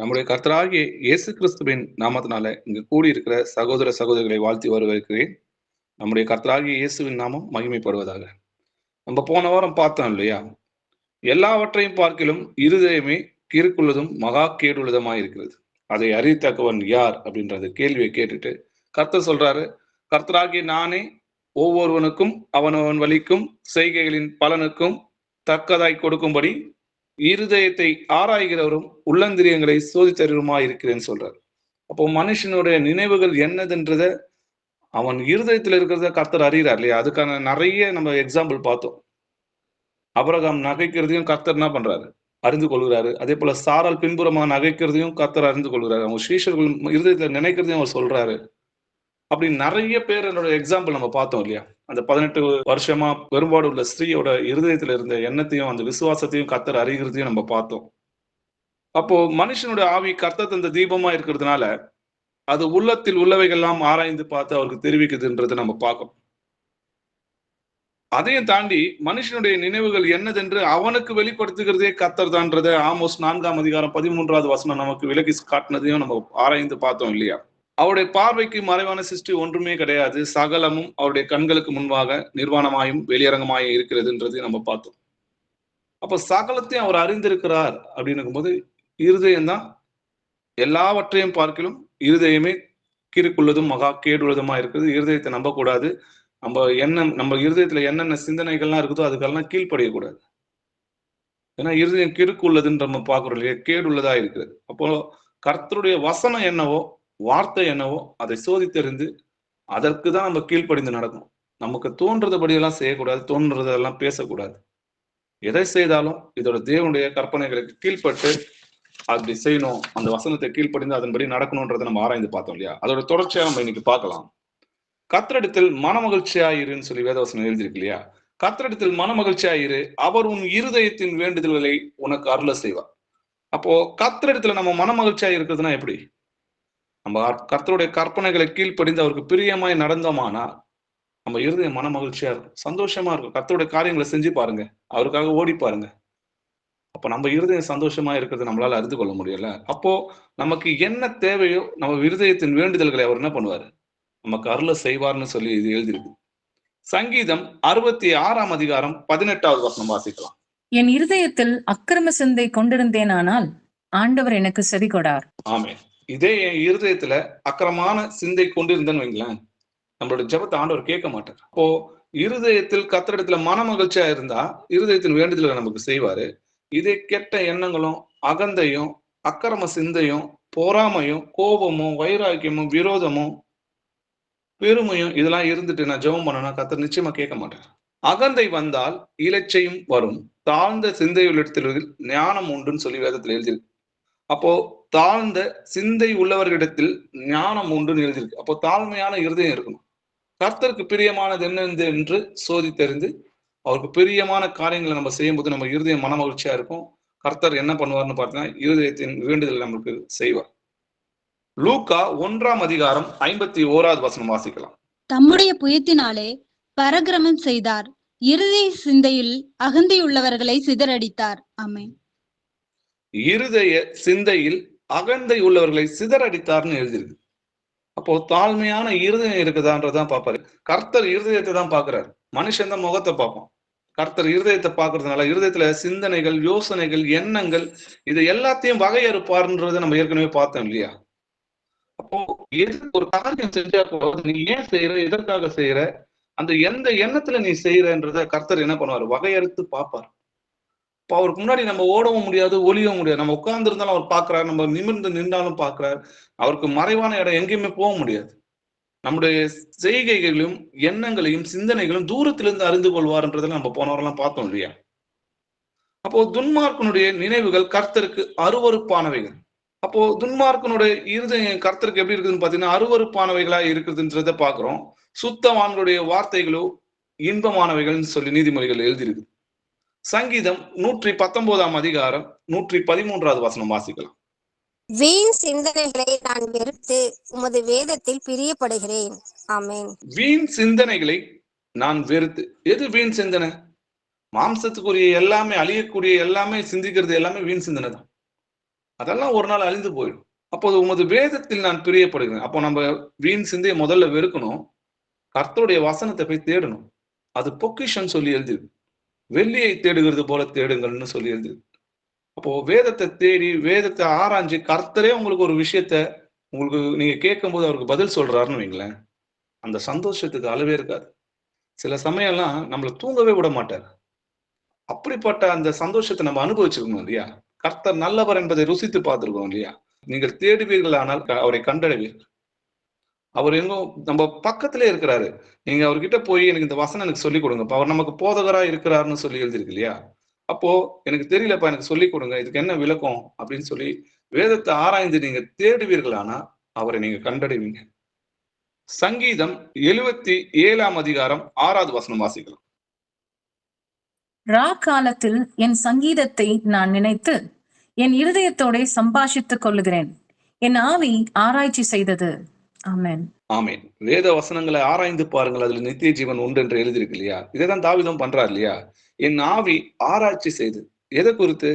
நம்முடைய கர்த்தராகிய இயேசு கிறிஸ்துவின் நாமத்தினால இங்கு கூடியிருக்கிற சகோதர சகோதரிகளை வாழ்த்தி வரவேற்கிறேன். நம்முடைய கர்த்தராகிய இயேசுவின் நாமம் மகிமைப்படுவதாக. நம்ம போன வாரம் பார்த்தோம் இல்லையா? எல்லாவற்றையும் பார்க்கிலும் இருதயமே கிறுக்குள்ளதும் மகா கேடுள்ளதுமாய் இருக்கிறது. அதை அறியத்தக்கவன் யார் அப்படின்ற கேள்வியை கேட்டுட்டு கர்த்தர் சொல்றாரு, கர்த்தராகிய நானே ஒவ்வொருவனுக்கும் அவனவன் வழிக்கும் செய்கைகளின் பலனுக்கும் தக்கதாய் கொடுக்கும்படி இருதயத்தை ஆராய்கிறவரும் உள்ளந்திரியங்களை சோதித்தருமா இருக்கிறேன்னு சொல்றாரு. அப்போ மனுஷனுடைய நினைவுகள் என்னதுன்றத அவன் இருதயத்தில் இருக்கிறத கர்த்தர் அறிகிறார் இல்லையா? அதுக்கான நிறைய நம்ம எக்ஸாம்பிள் பார்த்தோம். அபிரகாம் நகைக்கிறதையும் கர்த்தர் என்ன பண்றாரு? அறிந்து கொள்கிறாரு. அதே போல சாரால் பின்புறமா நகைக்கிறதையும் கர்த்தர் அறிந்து கொள்கிறாரு. அவங்க சீஷர்கள் இருதயத்துல நினைக்கிறதையும் அவர் சொல்றாரு. அப்படி நிறைய பேர் என்னோட எக்ஸாம்பிள் நம்ம பார்த்தோம் இல்லையா? அந்த 18 வருஷமா பெரும்பாடு உள்ள ஸ்திரீயோட இருதயத்துல இருந்த எண்ணத்தையும் அந்த விசுவாசத்தையும் கர்த்தர் அறிகிறதையும் நம்ம பார்த்தோம். அப்போ மனுஷனுடைய ஆவி கர்த்தர் தந்த தீபமா இருக்கிறதுனால அது உள்ளத்தில் உள்ளவைகள்லாம் ஆராய்ந்து பார்த்து அவருக்கு தெரிவிக்குதுன்றதை நம்ம பார்க்கணும். அதையும் தாண்டி மனுஷனுடைய நினைவுகள் என்னதென்று அவனுக்கு வெளிப்படுத்துகிறதே கர்த்தர் தான்றதை ஆமோஸ் 4ஆம் அதிகாரம் 13வது வசனம் நமக்கு விலகி காட்டினதையும் நம்ம ஆராய்ந்து பார்த்தோம் இல்லையா? அவருடைய பார்வைக்கு மறைவான சிருஷ்டி ஒன்றுமே கிடையாது. சகலமும் அவருடைய கண்களுக்கு முன்பாக நிர்வாணமாயும் வெளியரங்கமாயும் இருக்கிறதுன்றது நம்ம பார்த்தோம். அப்ப சகலத்தையும் அவர் அறிந்திருக்கிறார் அப்படின்னு போது இருதயம் தான் எல்லாவற்றையும் பார்க்கிலும் இருதயமே கிறுக்குள்ளதும் மகா கேடுள்ளதுமா இருக்குது. இருதயத்தை நம்பக்கூடாது. நம்ம இருதயத்துல என்னென்ன சிந்தனைகள்லாம் இருக்குதோ அதுக்கெல்லாம் கீழ்ப்படியக்கூடாது. ஏன்னா இருதயம் கிறுக்குள்ளதுன்னு நம்ம பார்க்கிறோம் இல்லையா? கேடுள்ளதா இருக்கிறது. அப்போ கர்த்தருடைய வசனம் என்னவோ வார்த்தை என்னவோ அதை சோதித்தறிந்து அதற்கு தான் நம்ம கீழ்ப்படிந்து நடக்கணும். நமக்கு தோன்றதுபடியெல்லாம் செய்யக்கூடாது, தோன்றதெல்லாம் பேசக்கூடாது. எதை செய்தாலும் இதோட தேவனுடைய கற்பனைகளுக்கு கீழ்ப்பட்டு அப்படி செய்யணும். அந்த வசனத்தை கீழ்ப்படிந்து அதன்படி நடக்கணும்ன்றதை நம்ம ஆராய்ந்து பார்த்தோம் இல்லையா? அதோட தொடர்ச்சியா நம்ம இன்னைக்கு பார்க்கலாம். கர்த்தரிடத்தில் மனமகிழ்ச்சியாயிருன்னு சொல்லி வேதவசனம் எழுதியிருக்கு இல்லையா? கர்த்தரிடத்தில் மனமகிழ்ச்சியாயிரு, அவர் உன் இருதயத்தின் வேண்டுதல்களை உனக்கு அருள செய்வார். அப்போ கர்த்தரிடத்துல நம்ம மனமகிழ்ச்சியா இருக்கிறதுனா எப்படி? நம்ம கர்த்தருடைய கற்பனைகளை கீழ்ப்படிந்து அவருக்கு பிரியமாய் நடந்தோமானா நம்ம இருதயம் மன மகிழ்ச்சியா இருக்கும், சந்தோஷமா இருக்கும். கர்த்தருடைய காரியங்களை செஞ்சு பாருங்க, அவருக்காக ஓடி பாருங்க. அப்ப நம்ம இருதயம் சந்தோஷமா இருக்கிறது நம்மளால அறிந்து கொள்ள முடியல. அப்போ நமக்கு என்ன தேவையோ நம்ம இருதயத்தின் வேண்டுதல்களை அவர் என்ன பண்ணுவாரு? நமக்கு அருள செய்வார்னு சொல்லி இது எழுதியிருக்கு. சங்கீதம் 66ஆம் அதிகாரம் 18வது வசனம் வாசிக்கலாம். என் இருதயத்தில் அக்கிரம சிந்தை கொண்டிருந்தேனானால் ஆண்டவர் எனக்கு செவி கொடார். ஆமே. இதே என் இருதயத்துல அக்கிரமான சிந்தை கொண்டிருந்தேன்னு வைங்களேன், நம்மளோட ஜெபத்தை ஆண்டவர் கேட்க மாட்டார். அப்போ இருதயத்தில் கர்த்தரிடத்துல மன மகிழ்ச்சியா இருந்தா இருதயத்தின் வேண்டுதல்களை நமக்கு செய்வாரு. இதே கெட்ட எண்ணங்களும் அகந்தையும் அக்கிரம சிந்தையும் பொறாமையும் கோபமும் வைராக்கியமும் விரோதமும் பெருமையும் இதெல்லாம் இருந்துட்டு நான் ஜெபம் பண்ணனா கர்த்தர் நிச்சயமா கேட்க மாட்டார். அகந்தை வந்தால் இலச்சையும் வரும், தாழ்ந்த சிந்தையுள்ளிடத்தில் ஞானம் உண்டுன்னு சொல்லி வேதத்துல எழுதியிருக்கு. அப்போ தாழ்ந்த சிந்தை உள்ளவர்களிடத்தில் ஞானம் உண்டுன்னு எழுதியிருக்கு. அப்போ தாழ்மையான இருதயம் இருக்கணும். கர்த்தருக்கு பிரியமானது என்ன என்று சோதித்தறிந்து அவருக்கு பிரியமான காரியங்களை நம்ம செய்யும் போது நம்ம இருதயம் மன மகிழ்ச்சியா இருக்கும். கர்த்தர் என்ன பண்ணுவார்னு பார்த்தீங்கன்னா இருதயத்தின் வேண்டுதல் நம்மளுக்கு செய்வார். லூக்கா 1ஆம் அதிகாரம் 51வது வசனம் வாசிக்கலாம். தம்முடைய புயத்தினாலே பரக்கிரமம் செய்தார், இருதய சிந்தையில் அகந்தையுள்ளவர்களை சிதறடித்தார். ஆமென். இருதய சிந்தையில் அகந்தை உள்ளவர்களை சிதறடித்தார்னு எழுதியிருக்கு. அப்போ தாழ்மையான இருதயம் இருக்குதான்றதான் பார்ப்பாரு. கர்த்தர் இருதயத்தை தான் பாக்குறாரு, மனுஷன் தான் முகத்தை பார்ப்போம். கர்த்தர் இருதயத்தை பார்க்கறதுனால இருதயத்துல சிந்தனைகள், யோசனைகள், எண்ணங்கள் இது எல்லாத்தையும் வகையறுப்பாருன்றதை நம்ம ஏற்கனவே பார்த்தோம் இல்லையா? அப்போ ஒரு காரியம் செஞ்சா நீ ஏன் செய்யற, எதற்காக செய்யற, அந்த எந்த எண்ணத்துல நீ செய்யறன்றத கர்த்தர் என்ன பண்ணுவாரு? வகையறுத்து பார்ப்பார். இப்போ அவருக்கு முன்னாடி நம்ம ஓடவும் முடியாது, ஒளியவும் முடியாது. நம்ம உட்கார்ந்து இருந்தாலும் அவர் பார்க்கிறார், நம்ம நிமிர்ந்து நின்றாலும் பார்க்கிறார். அவருக்கு மறைவான இடம் எங்கேயுமே போக முடியாது. நம்முடைய செய்கைகளையும் எண்ணங்களையும் சிந்தனைகளும் தூரத்திலிருந்து அறிந்து கொள்வார்ன்றதுல நம்ம போனவரெல்லாம் பார்த்தோம் இல்லையா? அப்போ துன்மார்க்கனுடைய நினைவுகள் கர்த்தருக்கு அருவருப்பானவைகள். அப்போ துன்மார்க்கனுடைய இருதயம் கர்த்தருக்கு எப்படி இருக்குதுன்னு பாத்தீங்கன்னா அருவருப்பானவைகளா இருக்குதுன்றத பாக்குறோம். சுத்தவான்களுடைய வார்த்தைகளோ இன்பமானவைகள்னு சொல்லி நீதிமொழிகள் எழுதியிருக்கு. சங்கீதம் 119ஆம் அதிகாரம் 113வது வசனம் வாசிக்கலாம். வீண் சிந்தனைகளை நான் வெறுத்து உமது வேதத்தில் பிரியப்படுகிறேன். ஆமென். வீண் சிந்தனைகளை நான் வெறுத்து. எது வீண் சிந்தனை? மாம்சத்துக்குரிய எல்லாமே, அழியக்கூடிய எல்லாமே சிந்திக்கிறது எல்லாமே வீண் சிந்தனை தான். அதெல்லாம் ஒரு நாள் அழிந்து போயிடும். அப்போது உமது வேதத்தில் நான் பிரியப்படுகிறேன். அப்போ நம்ம வீண் சிந்தையை முதல்ல வெறுக்கணும். கர்த்தருடைய வசனத்தை போய் தேடணும். அது பொக்கிஷன் சொல்லி எழுதிருக்கு. வெள்ளியை தேடுகிறது போல தேடுங்கள்னு சொல்லி எழுதிருக்கு. அப்போ வேதத்தை தேடி வேதத்தை ஆராய்ஞ்சு கர்த்தரே உங்களுக்கு ஒரு விஷயத்த உங்களுக்கு நீங்க கேட்கும்போது அவருக்கு பதில் சொல்றாருன்னு வைங்களேன், அந்த சந்தோஷத்துக்கு அளவே இருக்காது. சில சமயம்லாம் நம்மளை தூங்கவே விட மாட்டார். அப்படிப்பட்ட அந்த சந்தோஷத்தை நம்ம அனுபவிச்சிருக்கணும் இல்லையா? கர்த்தர் நல்லவர் என்பதை ருசித்து பார்த்திருக்கோம் இல்லையா? நீங்கள் தேடுவீர்கள் ஆனால் அவரை கண்டடைவீர்கள். அவர் எங்கோ நம்ம பக்கத்திலே இருக்கிறாரு. நீங்க அவர்கிட்ட போய் எனக்கு இந்த வசனம் எனக்கு சொல்லிக் கொடுங்க. அவர் நமக்கு போதகரா இருக்கிறாருன்னு சொல்லி எழுதிருக்கு இல்லையா? அப்போ எனக்கு தெரியலப்பா, எனக்கு சொல்லிக் கொடுங்க, இதுக்கு என்ன விளக்கம் அப்படின்னு சொல்லி வேதத்தை ஆராய்ந்து நீங்க தேடுவீர்களானா அவரை நீங்க கண்டடைவீங்க. சங்கீதம் 77 அதிகாரம் 6வது வசனம் வாசிக்கலாம். ரா காலத்தில் என் சங்கீதத்தை நான் நினைத்து என் இருதயத்தோட சம்பாஷித்துக் கொள்ளுகிறேன். என் ஆவி ஆராய்ச்சி செய்தது. ஆமென். ஆமேன். வேத வசனங்களை ஆராய்ந்து பாருங்கள், அதுல நித்திய ஜீவன் உண்டு என்று எழுதியிருக்கு இல்லையா? இதைதான் தாவீதும் பண்றார் இல்லையா? என் ஆவி ஆராய்ச்சி செய்து எதை குறித்து?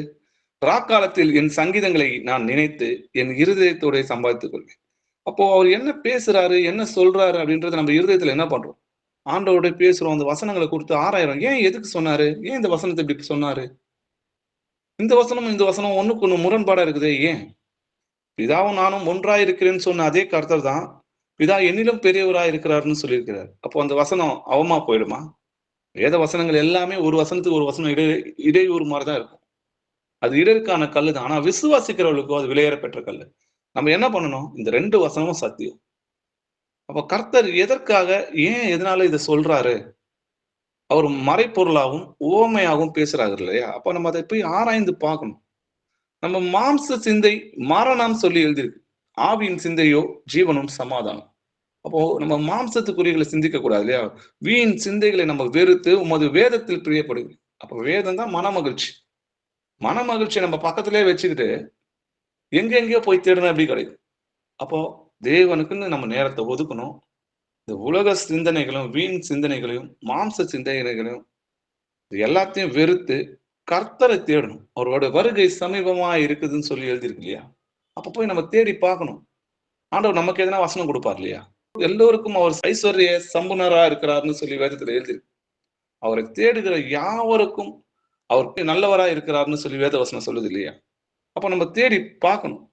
ராக்காலத்தில் என் சங்கீதங்களை நான் நினைத்து என் இருதயத்தோட சம்பாதித்துக் கொள்வேன். அப்போ அவர் என்ன பேசுறாரு, என்ன சொல்றாரு அப்படின்றத நம்ம இருதயத்துல என்ன பண்றோம்? ஆண்டவரோட பேசுறோம், அந்த வசனங்களை கொடுத்து ஆராயிரம். ஏன் எதுக்கு சொன்னாரு? ஏன் இந்த வசனத்தை இப்படி சொன்னாரு? இந்த வசனமும் இந்த வசனம் ஒண்ணுக்கு ஒண்ணு முரண்பாடா இருக்குது. ஏன்? பிதாவும் நானும் ஒன்றாய் இருக்கிறேன்னு சொன்ன அதே கர்த்தர் தான் பிதா என்னிலும் பெரியவராய் இருக்கிறாருன்னு சொல்லியிருக்கிறார். அப்போ அந்த வசனம் அவமா போயிடுமா? வேத வசனங்கள் எல்லாமே ஒரு வசனத்துக்கு ஒரு வசனம் இடையூறு மாதிரிதான் இருக்கும். அது இடருக்கான கல்லு தான். ஆனா விசுவாசிக்கிறவர்களுக்கோ அது விலையேற பெற்ற கல்லு. நம்ம என்ன பண்ணணும்? இந்த 2 வசனமும் சத்தியம். அப்ப கர்த்தர் எதற்காக, ஏன், எதனால இதை சொல்றாரு? அவர் மறைப்பொருளாகவும் உவமையாகவும் பேசுறாரு இல்லையா? அப்ப நம்ம அதை போய் ஆராய்ந்து பார்க்கணும். நம்ம மாம்ச சிந்தை மரணம் சொல்லி எழுதியிருக்கு. ஆவியின் சிந்தையோ ஜீவனும் சமாதானம். அப்போ நம்ம மாம்சத்துக்குரியங்களை சிந்திக்க கூடாது இல்லையா? வீண் சிந்தைகளை நம்ம வெறுத்து உமது வேதத்தில் பிரியப்படுது. அப்போ வேதம் தான் மன மகிழ்ச்சி. மன மகிழ்ச்சியை நம்ம பக்கத்திலே வச்சுக்கிட்டு எங்கெங்கயோ போய் தேடணும் எப்படி கிடைக்கும்? அப்போ தேவனுக்குன்னு நம்ம நேரத்தை ஒதுக்கணும். இந்த உலக சிந்தனைகளும் வீண் சிந்தனைகளையும் மாம்ச சிந்தனைகளையும் எல்லாத்தையும் வெறுத்து கர்த்தரை தேடணும். அவரோட வருகை சமீபமா இருக்குதுன்னு சொல்லி எழுதியிருக்கு இல்லையா? அப்ப போய் நம்ம தேடி பார்க்கணும். ஆண்டவர் நமக்கு எதனா வசனம் கொடுப்பார் இல்லையா? எல்லோருக்கும் அவர் ஐஸ்வர்ய சம்புனரா இருக்கிறார்னு சொல்லி வேதத்துல எழுதியிருக்கு. அவரை தேடுகிற யாவருக்கும் அவருக்கு நல்லவரா இருக்கிறார்னு சொல்லி வேத வசனம் சொல்லுது இல்லையா? அப்ப நம்ம தேடி பார்க்கணும்.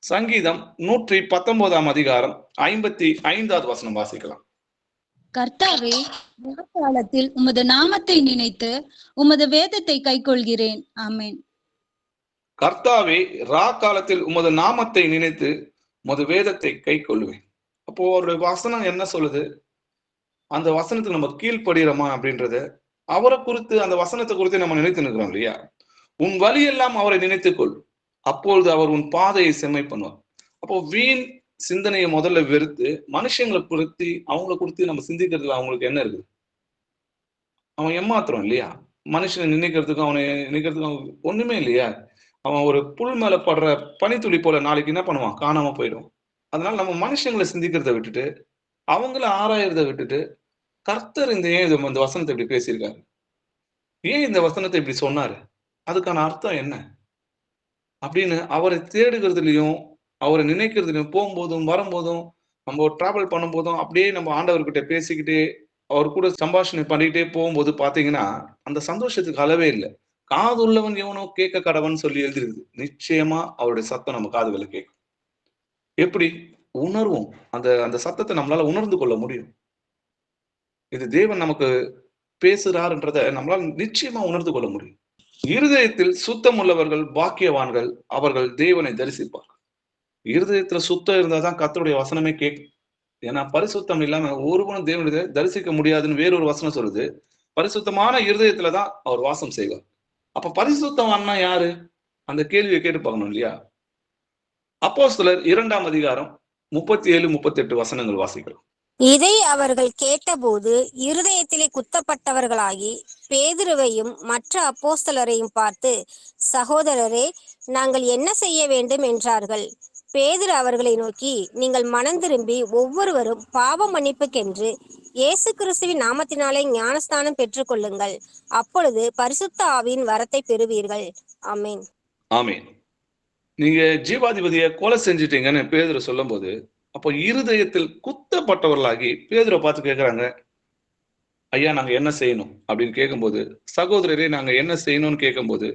சங்கீதம் 119 அதிகாரம் 55வது வசனம் வாசிக்கலாம். கர்த்தாவே, காலத்தில் உமது நாமத்தை நினைத்து உமது வேதத்தை கைக்கொள்கிறேன். ஆமென். கர்த்தாவே, ரா காலத்தில் உமது நாமத்தை நினைத்து உமது வேதத்தை கை கொள்ளுவேன். அப்போ அவருடைய வசனம் என்ன சொல்லுது? அந்த வசனத்துக்கு நம்ம கீழ்ப்படுகிறோமா அப்படின்றத அவரை குறித்து, அந்த வசனத்தை குறித்து நம்ம நினைத்து நிற்கிறோம் இல்லையா? உன் வழியெல்லாம் அவரை நினைத்துக்கொள், அப்பொழுது அவர் உன் பாதையை செம்மை பண்ணுவார். அப்போ வீண் சிந்தனையை முதல்ல வெறுத்து மனுஷங்களை குறித்து அவங்களை குறித்து நம்ம சிந்திக்கிறதுல அவங்களுக்கு என்ன இருக்குது? அவன் ஏமாத்துறோம் இல்லையா? மனுஷனை நினைக்கிறதுக்கும் அவனை நினைக்கிறதுக்கும் ஒண்ணுமே இல்லையா? அவன் ஒரு புல் மேல படுற பனித்துளி போல நாளைக்கு என்ன பண்ணுவான்? காணாம போயிடும். அதனால நம்ம மனுஷங்களை சிந்திக்கிறத விட்டுட்டு அவங்கள ஆராயறத விட்டுட்டு கர்த்தர் இந்த வசனத்தை இப்படி பேசியிருக்காரு, ஏன் இந்த வசனத்தை இப்படி சொன்னாரு, அதுக்கான அர்த்தம் என்ன அப்படின்னு அவரை தேடுகிறதுலையும் அவரை நினைக்கிறதுலையும் போகும்போதும் வரும்போதும் நம்ம டிராவல் பண்ணும் போதும் அப்படியே நம்ம ஆண்டவர்கிட்ட பேசிக்கிட்டே அவர் கூட சம்பாஷணை பண்ணிக்கிட்டே போகும்போது பாத்தீங்கன்னா அந்த சந்தோஷத்துக்கு அளவே இல்லை. காது உள்ளவன் எவனோ கேட்க கடவன் சொல்லி எழுதிருக்குது. நிச்சயமா அவருடைய சத்தம் நம்ம காதுகளை கேட்கும். எப்படி உணர்வோம்? அந்த அந்த சத்தத்தை நம்மளால உணர்ந்து கொள்ள முடியும். இது தேவன் நமக்கு பேசுறாருன்றத நம்மளால நிச்சயமா உணர்ந்து கொள்ள முடியும். இருதயத்தில் சுத்தம் உள்ளவர்கள் பாக்கியவான்கள், அவர்கள் தேவனை தரிசிப்பார்கள். இருதயத்துல சுத்தம் இருந்தாதான் கர்த்தருடைய வசனமே கேட்கும். ஏன்னா பரிசுத்தம் இல்லாம ஒருவனும் தேவனை தரிசிக்க முடியாதுன்னு வேறொரு வசனம் சொல்லுது. பரிசுத்தமான இருதயத்துலதான் அவர் வாசம் செய்வார். அப்ப பரிசுத்தவான்னா யாரு? அந்த கேள்வியை கேட்டு பார்க்கணும் இல்லையா? அப்போஸ்தலர் 2ஆம் அதிகாரம் 37, 38 வசனங்கள் வாசிக்கிறோம். இதை அவர்கள் கேட்டபோது இருதயத்திலே குத்தப்பட்டவர்களாகி பேதுருவையும் மற்ற அப்போஸ்தலரையும் பார்த்து, சகோதரரே, நாங்கள் என்ன செய்ய வேண்டும் என்றார்கள். பேதுரு அவர்களை நோக்கி, நீங்கள் மனம் திரும்பி ஒவ்வொருவரும் பாவ மன்னிப்புக்கென்று இயேசு கிறிஸ்துவின் நாமத்தினாலே ஞானஸ்தானம் பெற்றுக்கொள்ளுங்கள், அப்பொழுது பரிசுத்த ஆவியின் வரத்தை பெறுவீர்கள். ஆமேன். ஆமேன். நீங்க ஜீவாதிபதியை கொலை செஞ்சிட்டீங்கன்னு பேதுரு சொல்லும் போது, அப்போ இருதயத்தில் குத்தப்பட்டவர்களாகி பேதுரை பார்த்து கேட்கிறாங்க, ஐயா நாங்க என்ன செய்யணும் அப்படின்னு கேட்கும்போது, சகோதரரே நாங்க என்ன செய்யணும்னு கேட்கும்போது,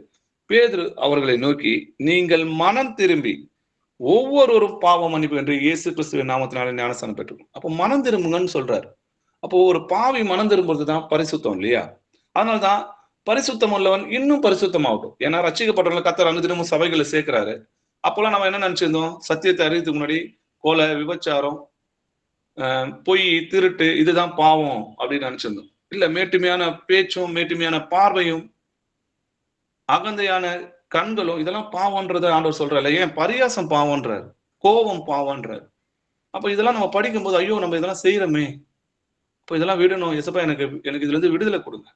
பேதுரு அவர்களை நோக்கி, நீங்கள் மனம் திரும்பி ஒவ்வொருவரும் பாவ மன்னிப்பு என்று இயேசு கிறிஸ்துவின் நாமத்தினாலே ஞானஸ்தானம் பெற்றுக்கணும். அப்போ மனம் திரும்புங்கன்னு சொல்றாரு. அப்போ ஒரு பாவி மனம் திரும்புறதுதான் பரிசுத்தம் இல்லையா? அதனால்தான் பரிசுத்தம் உள்ளவன் இன்னும் பரிசுத்தமாகட்டும். ஏன்னா ரட்சிக்கப்பட்டவங்களை கர்த்தர் அனுதினமும் சபைகளை சேர்க்கிறாரு. அப்போல்லாம் நம்ம என்ன நினைச்சிருந்தோம்? சத்தியத்தை அறியறதுக்கு முன்னாடி கொலை, விபச்சாரம், பொய், திருட்டு இதுதான் பாவம் அப்படின்னு நினைச்சிருந்தோம். இல்ல, மேட்டுமையான பேச்சும் மேட்டுமையான பார்வையும் அகந்தையான கண்களும் இதெல்லாம் பாவம்ன்றத ஆண்டவர் சொல்றாரு. ஏன் பரியாசம் பாவம்ன்றார், கோபம் பாவம்ன்றார். அப்ப இதெல்லாம் நம்ம படிக்கும்போது ஐயோ நம்ம இதெல்லாம் செய்யறோமே, இப்போ இதெல்லாம் விடணும், எசப்பா எனக்கு இதுல இருந்து விடுதலை கொடுங்க,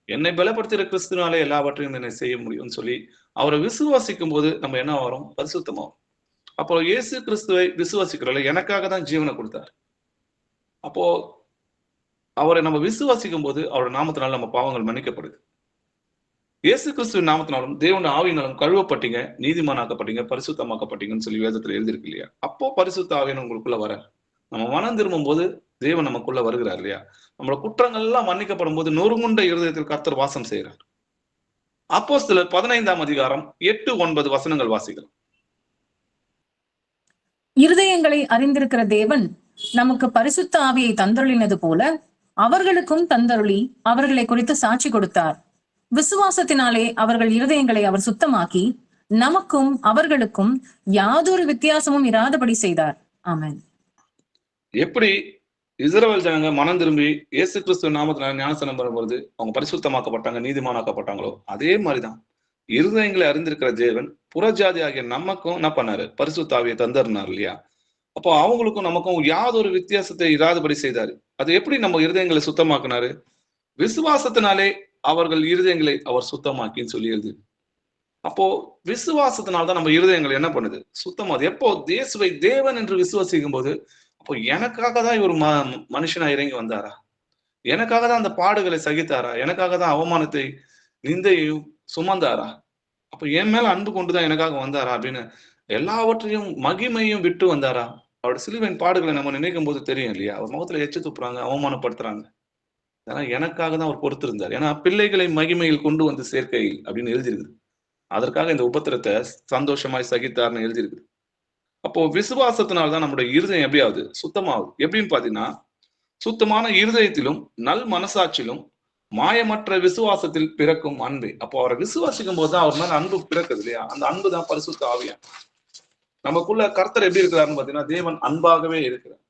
என்னை பலப்படுத்துகிற கிறிஸ்துனாலே எல்லாவற்றையும் என்னை செய்ய முடியும்னு சொல்லி அவரை விசுவாசிக்கும் போது நம்ம என்ன வரும்? பரிசுத்தமாகும். அப்போ இயேசு கிறிஸ்துவை விசுவாசிக்கிறோம்ல, எனக்காக தான் ஜீவனை கொடுத்தார். அப்போ அவரை நம்ம விசுவாசிக்கும் போது அவரோட நாமத்தினால நம்ம பாவங்கள் மன்னிக்கப்படுது. இயேசு கிறிஸ்துவின் நாமத்தினாலும் தேவனுடைய ஆவியினாலும் கழுவப்பட்டீங்க, நீதிமானாக்கப்பட்டீங்க, பரிசுத்தமாக்கப்பட்டீங்கன்னு சொல்லி வேதத்துல எழுதியிருக்கு இல்லையா? அப்போ பரிசுத்த ஆவியான உங்களுக்குள்ள வர நம்ம மனம் திரும்பும் போது தேவன் நமக்குள்ள வருகிறார் இல்லையா? நம்மளோட குற்றங்கள் எல்லாம் மன்னிக்கப்படும் போது நொறுங்குண்ட இருதயத்தில் கர்த்தர் வாசம் செய்கிறார். அப்போஸ்தலர் 15ஆம் அதிகாரம் 8-9 வசனங்கள் வாசிக்கலாம். இருதயங்களை அறிந்திருக்கிற தேவன் நமக்கு பரிசுத்த ஆவியை தந்தருளினது போல அவர்களுக்கும் தந்தருளி அவர்களை குறித்து சாட்சி கொடுத்தார். விசுவாசத்தினாலே அவர்கள் இருதயங்களை அவர் சுத்தமாக்கி நமக்கும் அவர்களுக்கும் யாதொரு வித்தியாசமும் இராதபடி செய்தார். ஆமென். எப்படி இஸ்ரவேல் ஜனங்க மனம் திரும்பி இயேசு கிறிஸ்துவ நாமத்தினால ஞானஸ்நானம் பெறும்போது அவங்க பரிசுத்தமாக்கப்பட்டாங்க, நீதிமானாக்கப்பட்டாங்களோ, அதே மாதிரிதான் இருதயங்களை அறிந்திருக்கிற தேவன் புறஜாதி ஆகிய நமக்கும் என்ன பண்ணாரு? பரிசுத்த ஆவியை தந்தருனார் இல்லையா? அப்போ அவங்களுக்கும் நமக்கும் யாதொரு வித்தியாசத்தை இராதபடி செய்தாரு. அது எப்படி நம்ம இருதயங்களை சுத்தமாக்குனாரு? விசுவாசத்தினாலே அவர்கள் இருதயங்களை அவர் சுத்தமாக்கின்னு சொல்லி எழுது. அப்போ விசுவாசத்தினால்தான் நம்ம இருதயங்கள் என்ன பண்ணுது? சுத்தமாது. எப்போ இயேசுவை தேவன் என்று விசுவாசிக்கும் போது, அப்போ எனக்காக தான் இவர் மனுஷனா இறங்கி வந்தாரா? எனக்காக தான் அந்த பாடுகளை சகித்தாரா? எனக்காக தான் அவமானத்தை நிந்தையும் சுமந்தாரா? அப்ப என் மேல அன்பு கொண்டுதான் எனக்காக வந்தாரா அப்படின்னு எல்லாவற்றையும் மகிமையும் விட்டு வந்தாரா? அவரோட சிலுவையின் பாடுகளை நம்ம நினைக்கும் போது தெரியும் இல்லையா? அவர் முகத்துல எச்சு துப்புறாங்க, அவமானப்படுத்துறாங்க. அதெல்லாம் எனக்காக தான் அவர் பொறுத்திருந்தார். ஏன்னா பிள்ளைகளை மகிமையில் கொண்டு வந்து சேர்க்கையில் அப்படின்னு எழுதியிருக்குது. அதற்காக இந்த உபத்திரத்தை சந்தோஷமாய் சகித்தார்னு எழுதியிருக்குது. அப்போ விசுவாசத்தினால்தான் நம்முடைய இருதயம் எப்படி ஆகுது? சுத்தமாகுது. எப்படின்னு பாத்தீங்கன்னா, சுத்தமான இருதயத்திலும் நல் மனசாட்சியிலும் மாயமற்ற விசுவாசத்தில் பிறக்கும் அன்பு. அப்போ அவரை விசுவாசிக்கும் போதுதான் அவர் மேல அன்பு பிறக்குது இல்லையா? அந்த அன்பு தான் பரிசுத்த ஆவியா. நமக்குள்ள கர்த்தர் எப்படி இருக்கிறாருன்னு பாத்தீங்கன்னா, தேவன் அன்பாகவே இருக்கிறார்.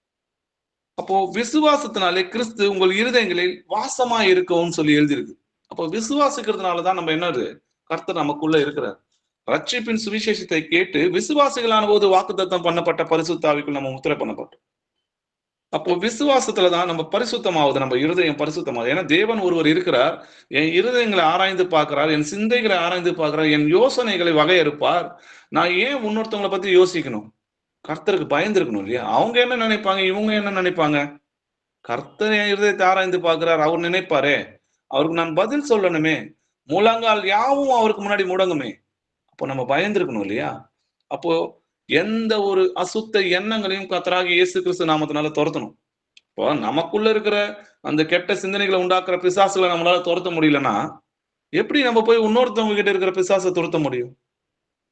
அப்போ விசுவாசத்தினாலே கிறிஸ்து உங்கள் இருதயங்களில் வாசமா இருக்கவும் சொல்லி எழுதியிருக்கு. அப்போ விசுவாசிக்கிறதுனாலதான் நம்ம என்னது? கர்த்தர் நமக்குள்ள இருக்கிறார். ரட்சிப்பின் சுவிசேஷத்தை கேட்டு விசுவாசிகளான போது வாக்குத்தத்தம் பண்ணப்பட்ட பரிசுத்த ஆவிக்குள் நம்ம முத்திரை பண்ணப்பட்டோம். அப்போ விசுவாசத்துலதான் நம்ம பரிசுத்தமாவது, நம்ம இருதயம் பரிசுத்தமாவது. ஏன்னா தேவன் ஒருவர் இருக்கிறார், என் இருதயங்களை ஆராய்ந்து பார்க்கிறார், என் சிந்தைகளை ஆராய்ந்து பார்க்கிறார், என் யோசனைகளை வகையறுப்பார். நான் ஏன் இன்னொருத்தவங்களை பத்தி யோசிக்கணும்? கர்த்தருக்கு பயந்துருக்கணும் இல்லையா? அவங்க என்ன நினைப்பாங்க, இவங்க என்ன நினைப்பாங்க? கர்த்தர் என் இருதயத்தை ஆராய்ந்து பார்க்கிறார், அவர் நினைப்பாரே, அவருக்கு நான் பதில் சொல்லணுமே, முழங்கால் யாவும் அவருக்கு முன்னாடி முடங்குமே. அப்போ நம்ம பயந்துருக்கணும் இல்லையா? அப்போ எந்த ஒரு அசுத்த எண்ணங்களையும் கர்த்தராகிய இயேசு கிறிஸ்து நாமத்தினால துரத்தணும். இப்போ நமக்குள்ள இருக்கிற அந்த கெட்ட சிந்தனைகளை உண்டாக்குற பிசாசுகளை நம்மளால துரத்த முடியலன்னா எப்படி நம்ம போய் இன்னொருத்தவங்க கிட்ட இருக்கிற பிசாசை துரத்த முடியும்?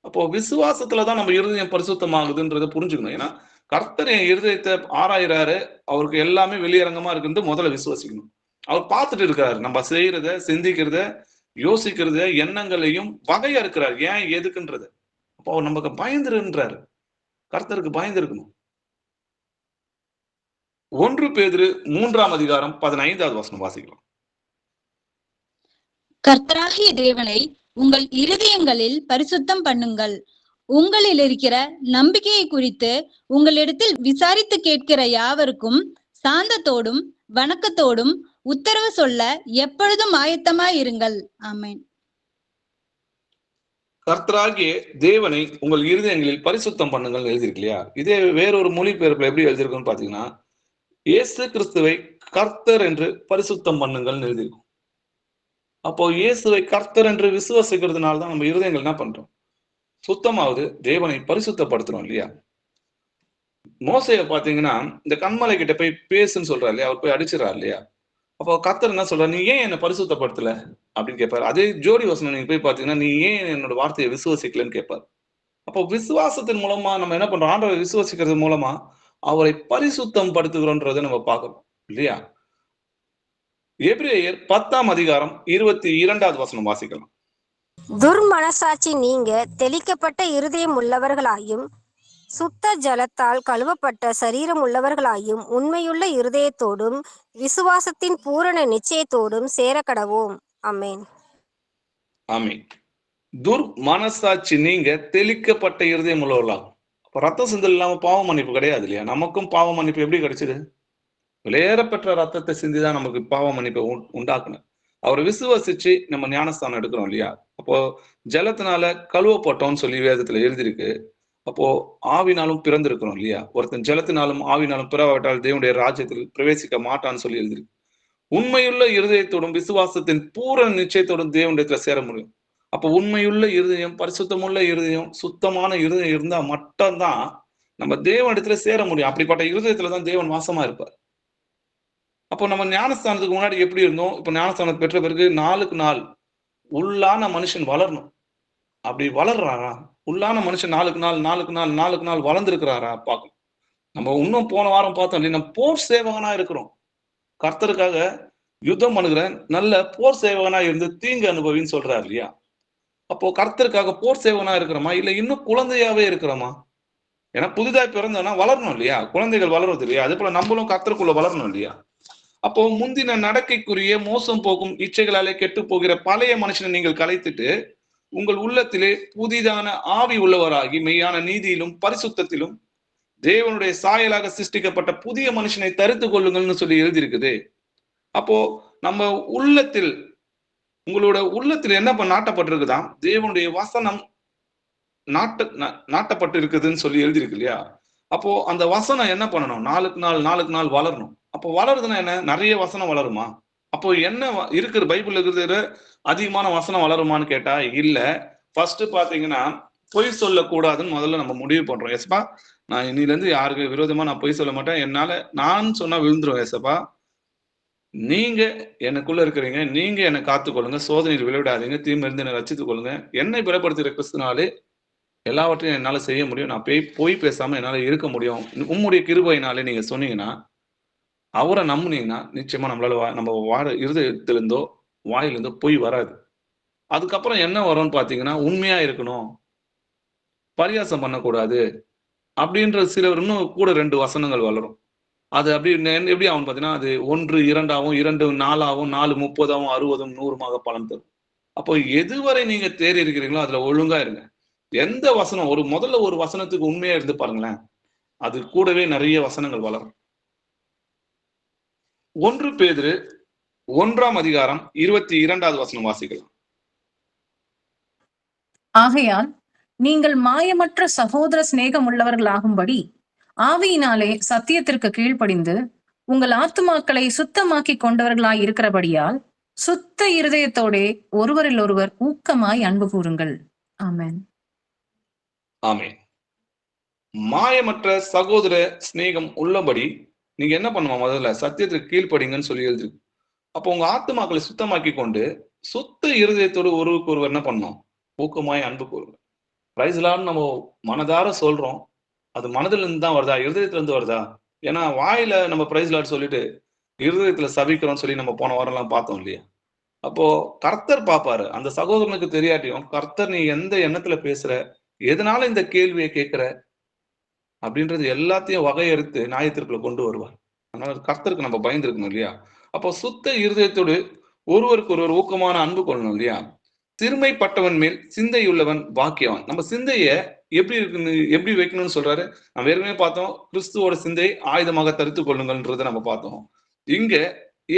அப்போ விசுவாசத்துலதான் நம்ம இருதயம் பரிசுத்தமாகுதுன்றதை புரிஞ்சுக்கணும். ஏன்னா கர்த்தர் என் இருதயத்தை ஆராயிறாரு, அவருக்கு எல்லாமே வெளியரங்கமா இருக்குன்னு முதல்ல விசுவாசிக்கணும். அவர் பார்த்துட்டு இருக்காரு, நம்ம செய்யறத, சிந்திக்கிறத, யோசிக்கிறத, எண்ணங்களையும் வகையா இருக்கிறார், ஏன் எதுக்குன்றது. அப்போ அவர் நமக்கு பயந்துருன்றாரு. கர்த்தருக்கு பயந்து இருக்கணும். 1 பேதுரு 3ஆம் அதிகாரம் 15வது வசனம் வாசிக்கலாம். கர்த்தராகிய தேவனை உங்கள் இருதயங்களில் பரிசுத்தம் பண்ணுங்கள். உங்களில் இருக்கிற நம்பிக்கையை குறித்து உங்களிடத்தில் விசாரித்து கேட்கிற யாவருக்கும் சாந்தத்தோடும் வணக்கத்தோடும் உத்தரவு சொல்ல எப்பொழுதும் ஆயத்தமாயிருங்கள். ஆமென். கர்த்தராகிய தேவனை உங்கள் இருதயங்களில் பரிசுத்தம் பண்ணுங்கள் எழுதியிருக்கு இல்லையா? இதே வேறொரு மொழிபெயர்ப்புல எப்படி எழுதியிருக்குன்னு பாத்தீங்கன்னா, இயேசு கிறிஸ்துவை கர்த்தர் என்று பரிசுத்தம் பண்ணுங்கள்னு எழுதியிருக்கும். அப்போ இயேசுவை கர்த்தர் என்று விசுவாசிக்கிறதுனால தான் நம்ம இருதயங்கள் என்ன பண்றோம்? சுத்தமாவது தேவனை பரிசுத்தப்படுத்துறோம் இல்லையா? மோசைய பாத்தீங்கன்னா இந்த கண்மலை கிட்ட போய் பேசுன்னு சொல்றாரு இல்லையா, அவர் போய் அடிச்சிடறாரு இல்லையா? அப்போ கர்த்தர் என்ன சொல்றாரு, நீ ஏன் என்ன பரிசுத்தப்படுத்தல அப்படின்னு கேட்பாரு. அதே ஜோடி வசனம் நீங்க போய் பாத்தீங்கன்னா, நீ ஏன் என்னோட வார்த்தையை விசுவாசிக்கலன்னு கேட்பாரு. அப்போ விசுவாசத்தின் மூலமா நம்ம என்ன பண்றோம், ஆண்டவரை விசுவாசிக்கிறது மூலமா அவரை பரிசுத்தம் படுத்துகிறோன்றதை நம்ம பார்க்கணும் இல்லையா? எபிரேயர் 10ஆம் அதிகாரம் 22வது வசனம் வாசிக்கலாம். துர்மனசாட்சி நீங்க தெளிக்கப்பட்ட இருதயம் உள்ளவர்களாயும் சுத்த ஜலத்தால் கழுவப்பட்ட சரீரம் உள்ளவர்களாயும் உண்மையுள்ள இருதயத்தோடும் விசுவாசத்தின் பூரண நிச்சயத்தோடும் சேரக்கடவோம். ஆமென். ஆமென். துர்மனசாட்சி நீங்க தெளிக்கப்பட்ட இருதயம் உள்ளவர்களாகும். அப்ப ரத்த சிந்தல் இல்லாம பாவ மன்னிப்பு கிடையாது இல்லையா? நமக்கும் பாவ மன்னிப்பு எப்படி கிடைச்சது? விலையேறப்பெற்ற ரத்தத்தை சிந்திதான் நமக்கு பாவ மன்னிப்பை உண்டாக்குனேன். அவரை விசுவாசிச்சு நம்ம ஞானஸ்தானம் எடுக்கிறோம் இல்லையா? அப்போ ஜலத்தினால கழுவப்பட்டோம்னு சொல்லி வேதத்துல எழுதியிருக்கு. அப்போ ஆவினாலும் பிறந்திருக்கிறோம் இல்லையா? ஒருத்தன் ஜலத்தினாலும் ஆவினாலும் பிறவாட்டால் தேவனுடைய ராஜ்யத்தில் பிரவேசிக்க மாட்டான்னு சொல்லி எழுதியிருக்கு. உண்மையுள்ள இருதயத்தோடும் விசுவாசத்தின் பூரண நிச்சயத்தோடும் தேவனுடைய சேர முடியும். அப்போ உண்மையுள்ள இருதயம், பரிசுத்தமுள்ள இருதயம், சுத்தமான இருதயம் இருந்தா மட்டும்தான் நம்ம தேவனிடத்துல சேர முடியும். அப்படிப்பட்ட இருதயத்துலதான் தேவன் வாசமா இருப்பார். அப்போ நம்ம ஞானஸ்தானத்துக்கு முன்னாடி எப்படி இருந்தோம், இப்ப ஞானஸ்தானத்தை பெற்ற பிறகு நாளுக்கு நாள் உள்ளான மனுஷன் வளரணும். அப்படி வளர்றாரா? உள்ளான மனுஷன் நாளுக்கு நாள் வளர்ந்துருக்கிறாரா பார்க்கணும். நம்ம இன்னும் போன வாரம் பார்த்தோம் இல்லையா, நம்ம போர் சேவகனா இருக்கிறோம். கர்த்தருக்காக யுத்தம் பண்ணுகிற நல்ல போர் சேவகனா இருந்து தீங்கு அனுபவின்னு சொல்றாரு இல்லையா? அப்போ கர்த்தருக்காக போர் சேவகனா இருக்கிறோமா, இல்ல இன்னும் குழந்தையாவே இருக்கிறோமா? ஏன்னா புதிதாய் பிறந்தோம்னா வளரணும் இல்லையா? குழந்தைகள் வளர்றது இல்லையா? அதே போல நம்மளும் கர்த்தருக்குள்ள வளரணும் இல்லையா? அப்போ முந்தின நடக்கைக்குரிய மோசம் போகும் இச்சைகளாலே கெட்டு போகிற பழைய மனுஷனை நீங்கள் கலைத்துட்டு உங்கள் உள்ளத்திலே புதிதான ஆவி உள்ளவராகி மெய்யான நீதியிலும் பரிசுத்தத்திலும் தேவனுடைய சாயலாக சிருஷ்டிக்கப்பட்ட புதிய மனுஷனை தரித்து கொள்ளுங்கள்னு சொல்லி எழுதியிருக்குது. அப்போ நம்ம உள்ளத்தில், உங்களோட உள்ளத்தில் என்ன நாட்டப்பட்டிருக்குதான், தேவனுடைய வசனம் நாட்டப்பட்டு இருக்குதுன்னு சொல்லி எழுதியிருக்கு இல்லையா? அப்போ அந்த வசனம் என்ன பண்ணணும், நாளுக்கு நாள் வளரணும். அப்போ வளருதுன்னா என்ன, நிறைய வசனம் வளருமா? அப்போ என்ன இருக்கிற பைபிள் இருக்கிற அதிகமான வசனம் வளருமான்னு கேட்டா இல்ல. ஃபர்ஸ்ட் பாத்தீங்கன்னா பொய் சொல்லக்கூடாதுன்னு முதல்ல நம்ம முடிவு பண்றோம். எஸ்பா, நான் இன்னில இருந்து யாருக்கு விரோதமா நான் பொய் சொல்ல மாட்டேன். என்னால நான் சொன்னா விழுந்துரும். ஏசப்பா, நீங்க எனக்குள்ள இருக்கிறீங்க, நீங்க என்னை காத்துக்கொள்ளுங்க, சோதனையில் விளைவிடாதீங்க, தீமை இருந்து என்னை ரசித்துக் கொள்ளுங்க. என்னை பலப்படுத்துகிற கிறிஸ்துனாலே எல்லாவற்றையும் என்னால செய்ய முடியும். நான் பொய் பேசாம என்னால இருக்க முடியும். உம்முடைய கிருபையினாலே நீங்க சொன்னீங்கன்னா, அவரை நம்புனீங்கன்னா நிச்சயமா நம்மளால நம்ம இருதயத்திலிருந்தோ வாயிலிருந்தோ பொய் வராது. அதுக்கப்புறம் என்ன வரும்னு பாத்தீங்கன்னா, உண்மையா இருக்கணும், பரியாசம் பண்ணக்கூடாது அப்படின்ற சிலர் இன்னும் கூட 2 வசனங்கள் வளரும். அது அப்படி எப்படி ஆகும் பாத்தீங்கன்னா, அது 1 2 2 4 4 30 60 100 பலன் தரும். அப்போ எதுவரை நீங்க தேறி இருக்கிறீங்களோ அதுல ஒழுங்கா இருங்க. எந்த வசனம் முதல்ல ஒரு வசனத்துக்கு உண்மையா இருந்து பாருங்களேன், அது கூடவே நிறைய வசனங்கள் வளரும். 1 பேதுரு 1ஆம் அதிகாரம் 22வது வசனம் வாசிக்கலாம். ஆகையால் நீங்கள் மாயமற்ற சகோதர சிநேகம் உள்ளவர்களாகும்படி ஆவியினாலே சத்தியத்திற்கு கீழ்ப்படிந்து உங்கள் ஆத்துமாக்களை சுத்தமாக்கி கொண்டவர்களாய் இருக்கிறபடியால் சுத்த இருதயத்தோடே ஒருவரில் ஒருவர் ஊக்கமாய் அன்பு கூறுங்கள். ஆமென். ஆமென். மாயமற்ற சகோதர சிநேகம் உள்ளபடி நீங்க என்ன பண்ணுமா, முதல்ல சத்தியத்திற்கு கீழ்ப்படிங்கன்னு சொல்லி எழுதிருக்கு. அப்போ உங்க ஆத்துமாக்களை சுத்தமாக்கி கொண்டு சுத்த இருதயத்தோடு ஒருவருக்கு ஒருவர் என்ன பண்ணணும், ஊக்கமாய் அன்பு கூறுங்க. பிரைஸ்லான்னு நம்ம மனதார சொல்றோம், அது மனதில இருந்து தான் வருதா, இருதயத்துல இருந்து வருதா? ஏன்னா வாயில நம்ம பிரைஸ்லாட் சொல்லிட்டு இருதயத்துல சபிக்கிறோம்னு சொல்லி நம்ம போன வாரம் எல்லாம் பார்த்தோம் இல்லையா? அப்போ கர்த்தர் பாப்பாரு. அந்த சகோதரனுக்கு தெரியாட்டியும் கர்த்தர் நீ எந்த எண்ணத்துல பேசுற, எதனால இந்த கேள்வியை கேட்கிற அப்படின்றது எல்லாத்தையும் வகையறுத்து நியாயத்திற்குள்ள கொண்டு வருவார். அதனால கர்த்தருக்கு நம்ம பயந்துருக்கணும் இல்லையா? அப்போ சுத்த இருதயத்தோடு ஒருவருக்கு ஒருவர் ஊக்கமான அன்பு கொள்ளணும் இல்லையா? சிறுமைப்பட்டவன் மேல் சிந்தையுள்ளவன் பாக்கியவான். நம்ம சிந்தைய எப்படி வைக்கணும்னு சொல்றாரு. நம்ம ஏற்கனவே பார்த்தோம், கிறிஸ்துவோட சிந்தை ஆயுதமாக தரித்து கொள்ளுங்கள்ன்றதை நம்ம பார்த்தோம். இங்க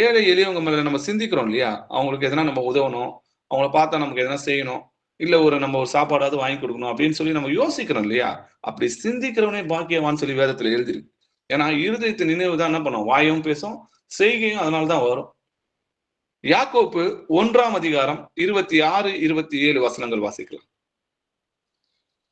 ஏழை எளியவங்க மேல நம்ம சிந்திக்கிறோம் இல்லையா? அவங்களுக்கு எதனா நம்ம உதவணும், அவங்கள பார்த்தா நமக்கு எதனா செய்யணும், இல்ல நம்ம ஒரு சாப்பாடாவது வாங்கி கொடுக்கணும் அப்படின்னு சொல்லி நம்ம யோசிக்கிறோம் இல்லையா? அப்படி சிந்திக்கிறவனே பாக்கியவான்னு சொல்லி வேதத்துல எழுதிருக்கு. ஏன்னா இருதயத்தின் நினைவு தான் என்ன பண்ணும், வாயும் பேசும், செய்கையும் அதனாலதான் வரும். யாக்கோப்பு 1ஆம் அதிகாரம் 26 27 வசனங்கள் வாசிக்கலாம்.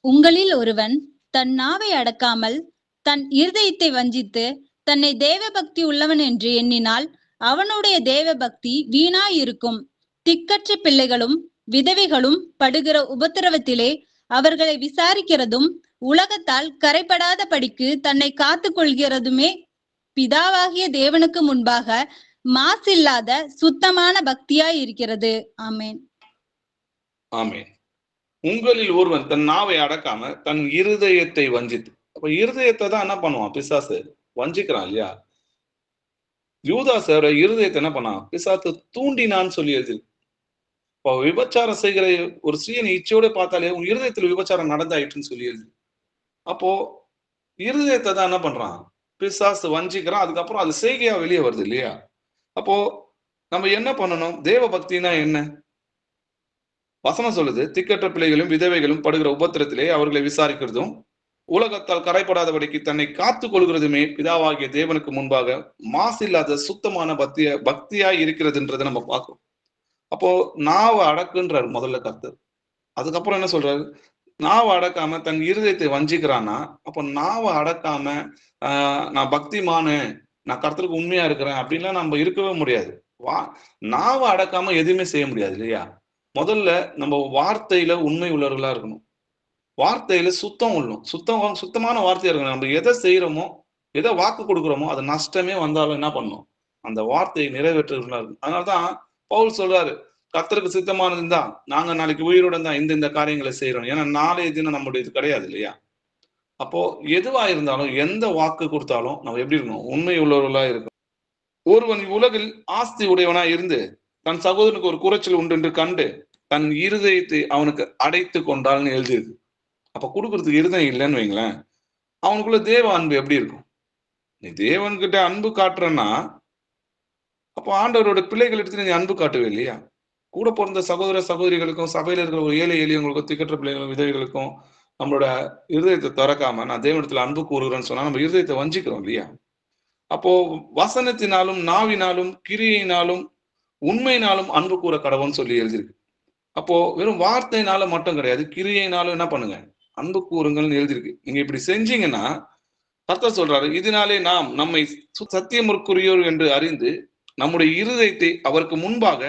உங்களில் ஒருவன் தன் நாவை அடக்காமல் தன் இருதயத்தை வஞ்சித்து தன்னை தேவ பக்தி உள்ளவன் என்று எண்ணினால் அவனுடைய தேவ பக்தி வீணாயிருக்கும். திக்கற்ற பிள்ளைகளும் விதவைகளும் படுகிற உபத்திரவத்திலே அவர்களை விசாரிக்கிறதும் உலகத்தால் கரைப்படாத படிக்கு தன்னை காத்து கொள்கிறதுமே பிதாவாகிய தேவனுக்கு முன்பாக மாசில்லாத சுத்தமான பக்தியாய் இருக்கிறது. ஆமேன். ஆமேன். உங்களில் ஒருவன் தன் நாவை அடக்காம தன் இருதயத்தை வஞ்சித்து, அப்ப இருதயத்தை தான் என்ன பண்ணுவான் பிசாசு, வஞ்சிக்கிறான் இல்லையா? யூதாசோட இருதயத்தை என்ன பண்ணான் பிசாசு தூண்டினான்னு சொல்லி எழுதி. இப்போ விபச்சாரம் செய்கிற ஒரு ஸ்ரீயனை இச்சையோட பார்த்தாலே உன் இருதயத்துல விபச்சாரம் நடந்தாயிட்டுன்னு சொல்லி எழுதி. அப்போ இருதயத்தை தான் என்ன பண்றான் பிசாசு வஞ்சிக்கிறான். அதுக்கப்புறம் அது செய்கையா வெளியே வருது இல்லையா? அப்போ நம்ம என்ன பண்ணணும்? தேவ பக்தினா என்ன? வசனம் சொல்லுது, திக்கற்ற பிள்ளைகளும் விதவைகளும் படுகிற உபத்திரத்திலே அவர்களை விசாரிக்கிறதும் உலகத்தால் கரைப்படாதபடிக்கு தன்னை காத்து கொள்கிறதுமே பிதாவாகிய தேவனுக்கு முன்பாக மாசில்லாத சுத்தமான பக்தியாய் இருக்கிறதுன்றதை நம்ம பார்க்கிறோம். அப்போ நாவை அடக்குன்றாரு முதல்ல கர்த்தர். அதுக்கப்புறம் என்ன சொல்றாரு? நாவை அடக்காம தன் இருதயத்தை வஞ்சிக்கிறான்னா, அப்போ நாவை அடக்காம நான் பக்திமான, நான் கர்த்தருக்கு உண்மையா இருக்கிறேன் அப்படின்லாம் நம்ம இருக்கவே முடியாது. நாவை அடக்காம எதுவுமே செய்ய முடியாது இல்லையா? முதல்ல நம்ம வார்த்தையில உண்மை உள்ளவர்களா இருக்கணும். வார்த்தையில சுத்தம் உள்ளணும். சுத்தமான வார்த்தையா இருக்கணும். நம்ம எதை செய்யறோமோ, எதை வாக்கு கொடுக்குறோமோ, அது நஷ்டமே வந்தாலும் என்ன பண்ணணும்? அந்த வார்த்தையை நிறைவேற்றுறதா இருக்கும். அதனாலதான் பவுல் சொல்றாரு, கர்த்தருக்கு சித்தமானது தான், நாங்க நாளைக்கு உயிரோட தான் இந்த காரியங்களை செய்யறோம். ஏன்னா நாளைய தினம் நம்முடைய இது கிடையாது இல்லையா? அப்போ எதுவா இருந்தாலும், எந்த வாக்கு கொடுத்தாலும் நம்ம எப்படி இருக்கணும்? உண்மை உள்ளவர்களா இருக்கணும். ஒருவன் உலகில் ஆஸ்தி உடையவனா இருந்து தன் சகோதரனுக்கு ஒரு குறைச்சல் உண்டு என்று கண்டு தன் இருதயத்தை அவனுக்கு அடைத்து கொண்டால்னு எழுதியிருக்கு. அப்ப கொடுக்கறதுக்கு இருதயம் இல்லைன்னு வைங்களேன், அவனுக்குள்ள தேவ அன்பு எப்படி இருக்கும்? நீ தேவன்கிட்ட அன்பு காட்டுறன்னா, அப்போ ஆண்டவரோட பிள்ளைகள் எடுத்து நீ அன்பு காட்டுவே இல்லையா? கூட பிறந்த சகோதர சகோதரிகளுக்கும், சபையில இருக்கிற ஒரு ஏழை எளியவங்களுக்கும், திக்கற்ற பிள்ளைகளுக்கும், விதவைகளுக்கும் நம்மளோட இருதயத்தை திறக்காம நான் தேவனிடத்துல அன்பு கூறுகிறேன்னு சொன்னா நம்ம இருதயத்தை வஞ்சிக்கிறோம் இல்லையா? அப்போ வசனத்தினாலும் நாவினாலும் கிரியையினாலும் உண்மையினாலும் அன்பு கூற கடவுள்னு சொல்லி எழுதியிருக்கு. அப்போ வெறும் வார்த்தையினால மட்டும் கிடையாது, கிரியையினாலும் என்ன பண்ணுங்க? அன்பு கூறுங்கள்னு எழுதியிருக்கு. நீங்க இப்படி செஞ்சீங்கன்னா கர்த்தர் சொல்றாரு, இதனாலே நாம் நம்மை சத்தியமுக்குரியோர் என்று அறிந்து நம்முடைய இருதயத்தை அவருக்கு முன்பாக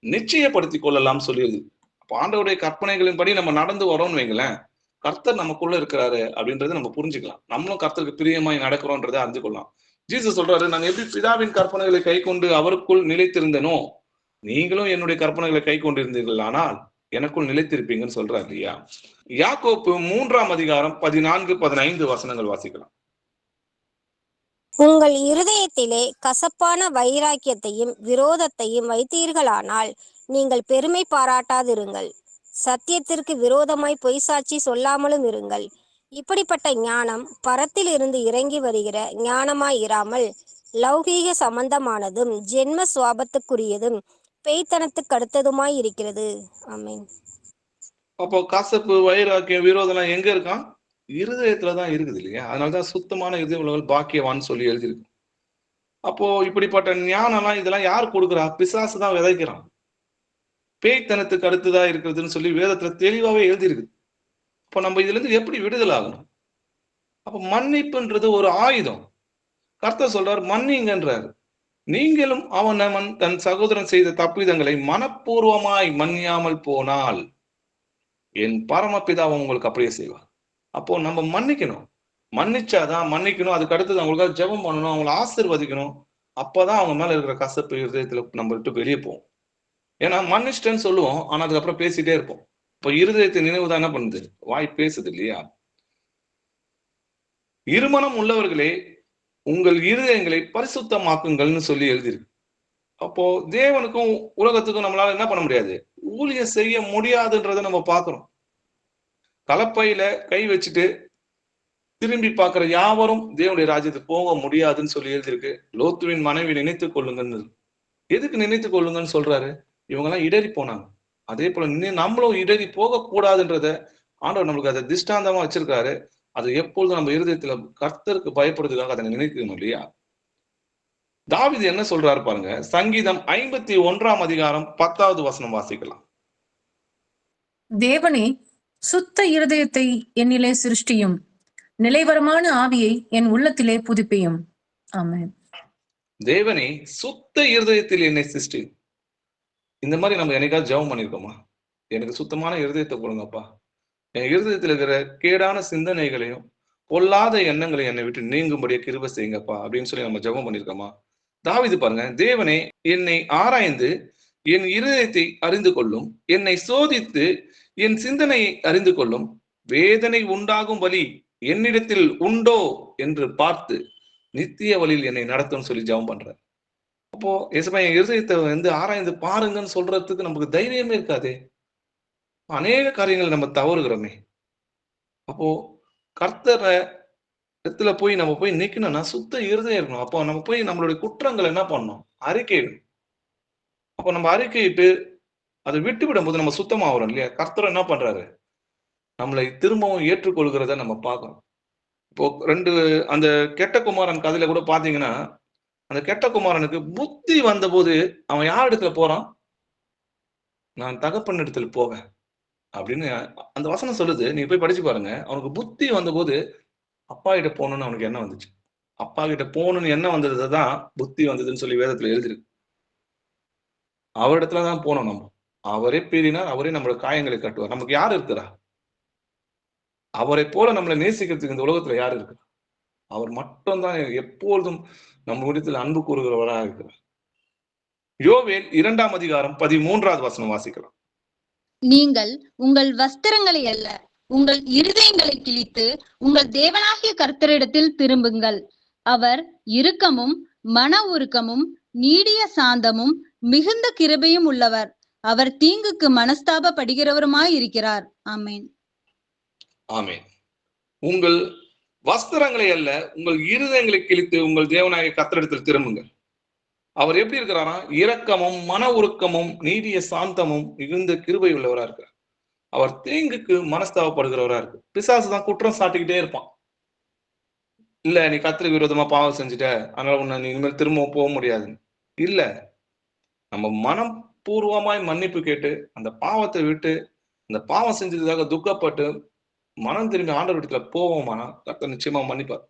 நிச்சயப்படுத்தி கொள்ளலாம் சொல்லிடுது. அப்போ ஆண்டவருடைய கற்பனைகளின்படி நம்ம நடந்து வரோம்னு வைங்களேன், கர்த்தர் நமக்குள்ள இருக்கிறாரு அப்படின்றத நம்ம புரிஞ்சுக்கலாம். நம்மளும் கர்த்தருக்கு பிரியமாய் நடக்கிறோன்றதை அறிந்து கொள்ளலாம். ஜீசஸ் சொல்றாரு, நான் எப்படி பிதாவின் கற்பனைகளை கை கொண்டு அவருக்குள் நிலைத்திருந்தனோ நீங்களும் என்னுடைய கற்பனைகளை கை கொண்டிருந்தீர்கள், ஆனால் எனக்குள் நிலைத்திருப்பீங்கன்னு சொல்றாரு இல்லையா? யாக்கோப்பு 3:14-15 வசனங்கள் வாசிக்கலாம். உங்கள் இருதயத்திலே கசப்பான வைராக்கியத்தையும் விரோதத்தையும் வைத்தீர்களானால் நீங்கள் பெருமை பாராட்டாதிருங்கள். சத்தியத்திற்கு விரோதமாய் பொய் சாட்சி சொல்லாமலும் இருங்கள். இப்படிப்பட்ட ஞானம் பரத்தில் இருந்து இறங்கி வருகிற ஞானமாய் இராமல் லௌகீக சம்பந்தமானதும் ஜென்ம சுவாபத்துக்குரியதும் பேய்த்தனத்துக்கு அடுத்ததுமாய் இருக்கிறது. ஆமென். அப்போ கசப்பு, வைராக்கியம், விரோதம் எங்க இருக்கான்? இருதயத்துலதான் இருக்குது இல்லையா? அதனாலதான் சுத்தமான இருதயம் உள்ளவர்கள் பாக்கியவான்னு சொல்லி எழுதியிருக்கு. அப்போ இப்படிப்பட்ட ஞானம்லாம் இதெல்லாம் யார் கொடுக்குறா? பிசாசு தான் விதைக்கிறான். பேய்த்தனத்துக்கு அடுத்ததா இருக்கிறதுன்னு சொல்லி வேதத்துல தெளிவாவே எழுதியிருக்கு. அப்போ நம்ம இதுல இருந்து எப்படி விடுதலை ஆகணும்? அப்ப மன்னிப்புன்றது ஒரு ஆயுதம். கர்த்தர் சொல்றாரு, மன்னிங்கன்றாரு. நீங்களும் அவன் தன் சகோதரன் செய்த தப்பிதங்களை மனப்பூர்வமாய் மன்னியாமல் போனால் என் பரமபிதா உங்களுக்கு அப்படியே செய்வார். அப்போ நம்ம மன்னிக்கணும். மன்னிச்சாதான் மன்னிக்கணும். அதுக்கு அடுத்தது அவங்களுக்காக ஜெபம் பண்ணணும், அவங்களை ஆசீர்வதிக்கணும். அப்பதான் அவங்க மேல இருக்கிற கசப்பு இருதயத்துல நம்ம விட்டு வெளியே போவோம். ஏன்னா மன்னிச்சிட்டேன்னு சொல்லுவோம், ஆனா அதுக்கப்புறம் பேசிட்டே இருப்போம். இப்போ இருதயத்தை நினைவுதான் என்ன பண்ணுது? வாய் பேசுது இல்லையா? இருமனம் உள்ளவர்களே உங்கள் இருதயங்களை பரிசுத்தமாக்குங்கள்னு சொல்லி எழுதியிருக்கு. அப்போ தேவனுக்கும் உலகத்துக்கும் நம்மளால என்ன பண்ண முடியாது? ஊழியம் செய்ய முடியாதுன்றதை நம்ம பார்க்கிறோம். கலப்பையில கை வச்சுட்டு திரும்பி பார்க்கிற யாவரும் தேவனுடைய ராஜ்யத்துக்கு போக முடியாதுன்னு சொல்லி எழுதியிருக்கு. லோத்துவின் மனைவி நினைத்துக் கொள்ளுங்கன்னு. எதுக்கு நினைத்துக் கொள்ளுங்கன்னு சொல்றாரு? இவங்க எல்லாம் இடறி போனாங்க. அதே போல நம்மளும் இடறி போக கூடாதுன்றத ஆண்டவர் நம்மளுக்கு அதை திஷ்டாந்தமா வச்சிருக்காரு. அது எப்பொழுதும் நம்ம இருதயத்துல கர்த்தருக்கு பயப்படுறதுக்காக அதை நினைக்கணும் இல்லையா? தாவீது என்ன சொல்றாரு பாருங்க. சங்கீதம் 51 அதிகாரம் 10வது வசனம் வாசிக்கலாம். தேவனே, சுத்த இருதயத்தை என்னிலே சிருஷ்டியும், நிலைவரமான ஆவியை என் உள்ளத்திலே புதுப்பியும். ஆமென். தேவனே சுத்த இருதயத்தில் என்னை சிருஷ்டி. இந்த மாதிரி நம்ம என்னைக்காவது ஜெபம் பண்ணிருக்கோமா? எனக்கு சுத்தமான இருதயத்தை கொடுங்கப்பா, என் இருதயத்தில் இருக்கிற கேடான சிந்தனைகளையும் பொல்லாத எண்ணங்களை என்னை விட்டு நீங்கும்படியே கிருபை செய்யுங்கப்பா அப்படின்னு சொல்லி நம்ம ஜெபம் பண்ணிருக்கோமா? தாவீது பாருங்க, தேவனே என்னை ஆராய்ந்து என் இருதயத்தை அறிந்து கொள்ளும், என்னை சோதித்து என் சிந்தனையை அறிந்து கொள்ளும், வேதனை உண்டாகும் வழி என்னிடத்தில் உண்டோ என்று பார்த்து நித்திய வழியில் என்னை நடத்தும் சொல்லி ஜெபம் பண்றேன். அப்போ ஏசப்பா என் இருதயத்தை ஆராய்ந்து பாருங்கன்னு சொல்றதுக்கு நமக்கு தைரியமே இருக்காதே. அநேக காரியங்கள் நம்ம தவறுகிறோமே. அப்போ கர்த்தரை இடத்துல போய் நம்ம போய் நிக்கணும்னா சுத்த இருதயம் இருக்கணும். அப்போ நம்ம போய் நம்மளுடைய குற்றங்கள் என்ன பண்ணணும்? அறிக்கையிடணும். அப்போ நம்ம அறிக்கையிட்டு அதை விட்டு விடும் போது நம்ம சுத்தமாகறோம் இல்லையா? கர்த்தர் என்ன பண்றாரு? நம்மளை திரும்பவும் ஏற்றுக்கொள்கிறத நம்ம பார்க்கணும். இப்போ அந்த கெட்ட குமாரன் கதையில கூட பாத்தீங்கன்னா, அந்த கெட்ட குமாரனுக்கு புத்தி வந்த போது அவன் யார் இடத்துல போறான்? நான் தகப்பன் இடத்துல போவேன் அப்படின்னு அந்த வசனம் சொல்லுது. நீங்க போய் படிச்சு பாருங்க. அவனுக்கு புத்தி வந்த போது அப்பா கிட்ட போகணும்னு அவனுக்கு என்ன வந்துச்சு? அப்பா கிட்ட போகணும்னு என்ன வந்ததுதான் புத்தி வந்ததுன்னு சொல்லி வேதத்துல எழுதிருக்கு. அவரிடத்துலதான் போனோம் நம்ம. அவரே பீறினார், அவரே நம்மளோட காயங்களை கட்டுவார். நமக்கு யார் இருக்கிறா? அவரை போல நம்மளை நேசிக்கிறதுக்கு இந்த உலகத்துல யார் இருக்கிறா? அவர் மட்டும்தான் எப்பொழுதும் நம்ம இடத்துல அன்பு கூறுகிறவராக இருக்கிறார். யோவேல் 2ஆம் அதிகாரம் 13வது வசனம் வாசிக்கலாம். நீங்கள் உங்கள் வஸ்திரங்களை அல்ல, உங்கள் இருதயங்களை கிழித்து உங்கள் தேவனாகிய கர்த்தரிடத்தில் திரும்புங்கள். அவர் இரக்கமும் மன உருக்கமும் நீடிய சாந்தமும் மிகுந்த கிருபையும் உள்ளவர். அவர் தீங்குக்கு மனஸ்தாபப்படுகிறவருமாய் இருக்கிறார். ஆமென். ஆமென். உங்கள் வஸ்திரங்களை அல்ல, உங்கள் இருதயங்களை கிழித்து உங்கள் தேவனாகிய கர்த்தரிடத்தில் திரும்புங்கள். அவர் எப்படி இருக்கிறாரா? இரக்கமும் மன உருக்கமும் நீடிய சாந்தமும் மிகுந்த கிருபை உள்ளவரா இருக்கிறார். அவர் தீங்குக்கு மனஸ்தாபப்படுகிறவரா இருக்கு. பிசாசு தான் குற்றம் சாட்டிக்கிட்டே இருப்பான். இல்ல நீ கர்த்தருக்கு விரோதமா பாவம் செஞ்சுட்ட, அதனால உன்னை நீ இனிமேல் திரும்ப போக முடியாது. இல்ல, நம்ம மனம் பூர்வமாய் மன்னிப்பு கேட்டு அந்த பாவத்தை விட்டு அந்த பாவம் செஞ்சதுக்காக துக்கப்பட்டு மனம் திரும்பி ஆண்டவர் இடத்துல போவோமானா கர்த்தர் நிச்சயமா மன்னிப்பார்.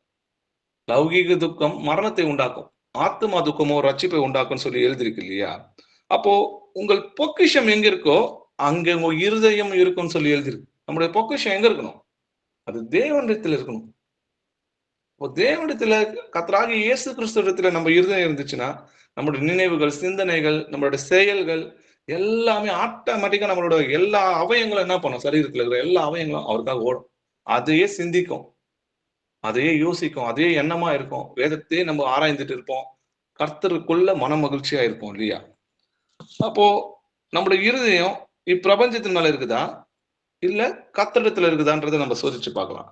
லௌகீக துக்கம் மரணத்தை உண்டாக்கும், ஆத்மா துக்கமோ ரட்சிப்பை உண்டாக்கும்னு சொல்லி எழுதிருக்கு இல்லையா? அப்போ உங்கள் பொக்கிஷம் எங்க இருக்கோ அங்க உங்க இருதயம் இருக்கும்னு சொல்லி எழுதிருக்கு. நம்முடைய பொக்கிஷம் எங்க இருக்கணும்? அது தேவனிடத்துல இருக்கணும். இப்போ தேவனிடத்துல கர்த்தராகிய இயேசு கிறிஸ்து இடத்துல நம்ம இருதயம் இருந்துச்சுன்னா நம்மளுடைய நினைவுகள், சிந்தனைகள், நம்மளுடைய செயல்கள் எல்லாமே ஆட்டோமேட்டிக்கா நம்மளோட எல்லா அவயங்களும் என்ன பண்ணும்? சரீரத்துல இருக்கிற எல்லா அவயங்களும் அவருக்காக ஓடும். அதையே சிந்திக்கும், அதையே யோசிக்கும், அதே எண்ணமா இருக்கும். வேதத்தையே நம்ம ஆராய்ந்துட்டு இருப்போம். கர்த்தருக்குள்ள மன மகிழ்ச்சியா இருப்போம் இல்லையா? அப்போ நம்மளுடைய இருதயம் இப்பிரபஞ்சத்தின் மேல இருக்குதா இல்ல கர்த்தரிடத்துல இருக்குதான்றதை நம்ம சோதிச்சு பார்க்கலாம்.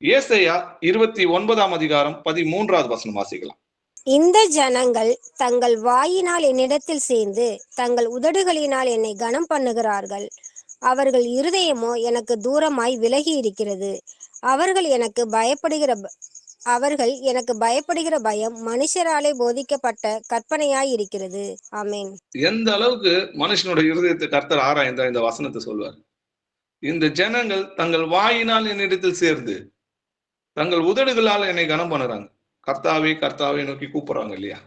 ஏசாயா 29ஆம் அதிகாரம் 13வது வசனம் வாசிக்கலாம். இந்த ஜனங்கள் தங்கள் வாயினால் என்னிடத்தில் சேர்ந்து தங்கள் உதடுகளினால் என்னை கனம் பண்ணுகிறார்கள். அவர்கள் இருதயமோ எனக்கு தூரமாய் விலகி இருக்கிறது. அவர்கள் எனக்கு பயப்படுகிற பயம் மனுஷராலே போதிக்கப்பட்ட கற்பனையாய் இருக்கிறது. ஆமென். எந்த அளவுக்கு மனுஷனுடைய இருதயத்தை கர்த்தர் ஆராய்ந்தா இந்த வசனத்தை சொல்வார். இந்த ஜனங்கள் தங்கள் வாயினால் என்னிடத்தில் சேர்ந்து தங்கள் உதடுகளால் என்னை கனம் பண்ணுறாங்க. கர்த்தாவே கர்த்தாவே நோக்கி கூப்பிடுறாங்க இல்லையா?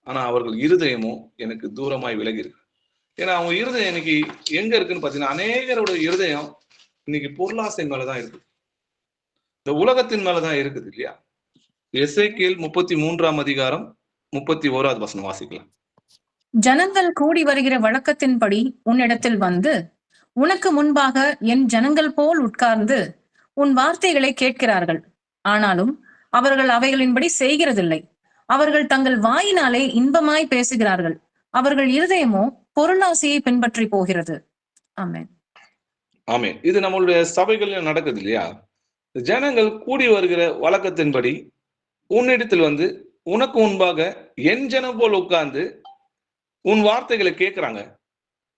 ஆனா அவர்கள் இருதயமும் எனக்கு தூரமாய் விலகி இருக்கு. ஏன்னா அவங்க இருதயம் இன்னைக்கு எங்க இருக்குன்னு பாத்தீங்கன்னா, அநேகரோட இருதயம் இன்னைக்கு பொருளாசை மேலதான் இருக்கு, இந்த உலகத்தின் மேலதான் இருக்குது இல்லையா? எசேக்கியேல் 33ஆம் அதிகாரம் 31வது வசனம் வாசிக்கலாம். ஜனங்கள் கூடி வருகிற வழக்கத்தின்படி உன்னிடத்தில் வந்து உனக்கு முன்பாக என் ஜனங்கள் போல் உட்கார்ந்து உன் வார்த்தைகளை கேட்கிறார்கள். ஆனாலும் அவர்கள் அவைகளின்படி செய்கிறதில்லை. அவர்கள் தங்கள் வாயினாலே இன்பமாய் பேசுகிறார்கள். அவர்கள் இருதயமோ பொருளாசையை பின்பற்றி போகிறது. ஆமென். ஆமென். இது நம்மளுடைய சபைகளில் நடக்குது இல்லையா? ஜனங்கள் கூடி வருகிற வழக்கத்தின்படி உன்னிடத்தில் வந்து உனக்கு முன்பாக என் ஜனம் போல் உட்கார்ந்து உன் வார்த்தைகளை கேட்கிறாங்க.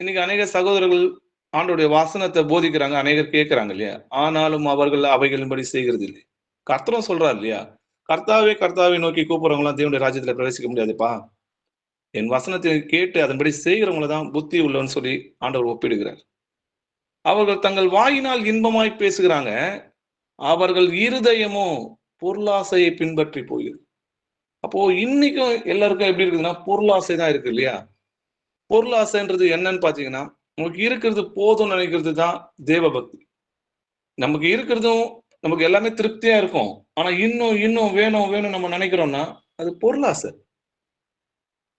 இன்னைக்கு அநேக சகோதரர்கள் ஆண்டோடைய வசனத்தை போதிக்கிறாங்க, அநேகர் கேட்கிறாங்க இல்லையா? ஆனாலும் அவர்கள் அவைகளின்படி செய்கிறது இல்லை. கர்த்தரும் சொல்றாரு இல்லையா? கர்த்தாவே கர்த்தாவே நோக்கி கூப்பிடுறவங்களாம் தேவனுடைய ராஜ்யத்துல பிரவேசிக்க முடியாதுப்பா. என் வசனத்தை கேட்டு அதன்படி செய்கிறவங்கள தான் புத்தி உள்ளவன்னு சொல்லி ஆண்டவர் ஒப்பிடுகிறார். அவர்கள் தங்கள் வாயினால் இன்பமாய் பேசுகிறாங்க, அவர்கள் இருதயமோ பொருளாசையை பின்பற்றி போகுது. அப்போ இன்னைக்கும் எல்லாருக்கும் எப்படி இருக்குதுன்னா பொருளாசை தான் இருக்கு இல்லையா? பொருளாசைன்றது என்னன்னு பாத்தீங்கன்னா, நமக்கு இருக்கிறது போதும்னு நினைக்கிறது தான் தேவ பக்தி. நமக்கு இருக்கிறதும் நமக்கு எல்லாமே திருப்தியா இருக்கும். ஆனா இன்னும் இன்னும் வேணும் வேணும் நம்ம நினைக்கிறோம்னா அது பொருளாசை.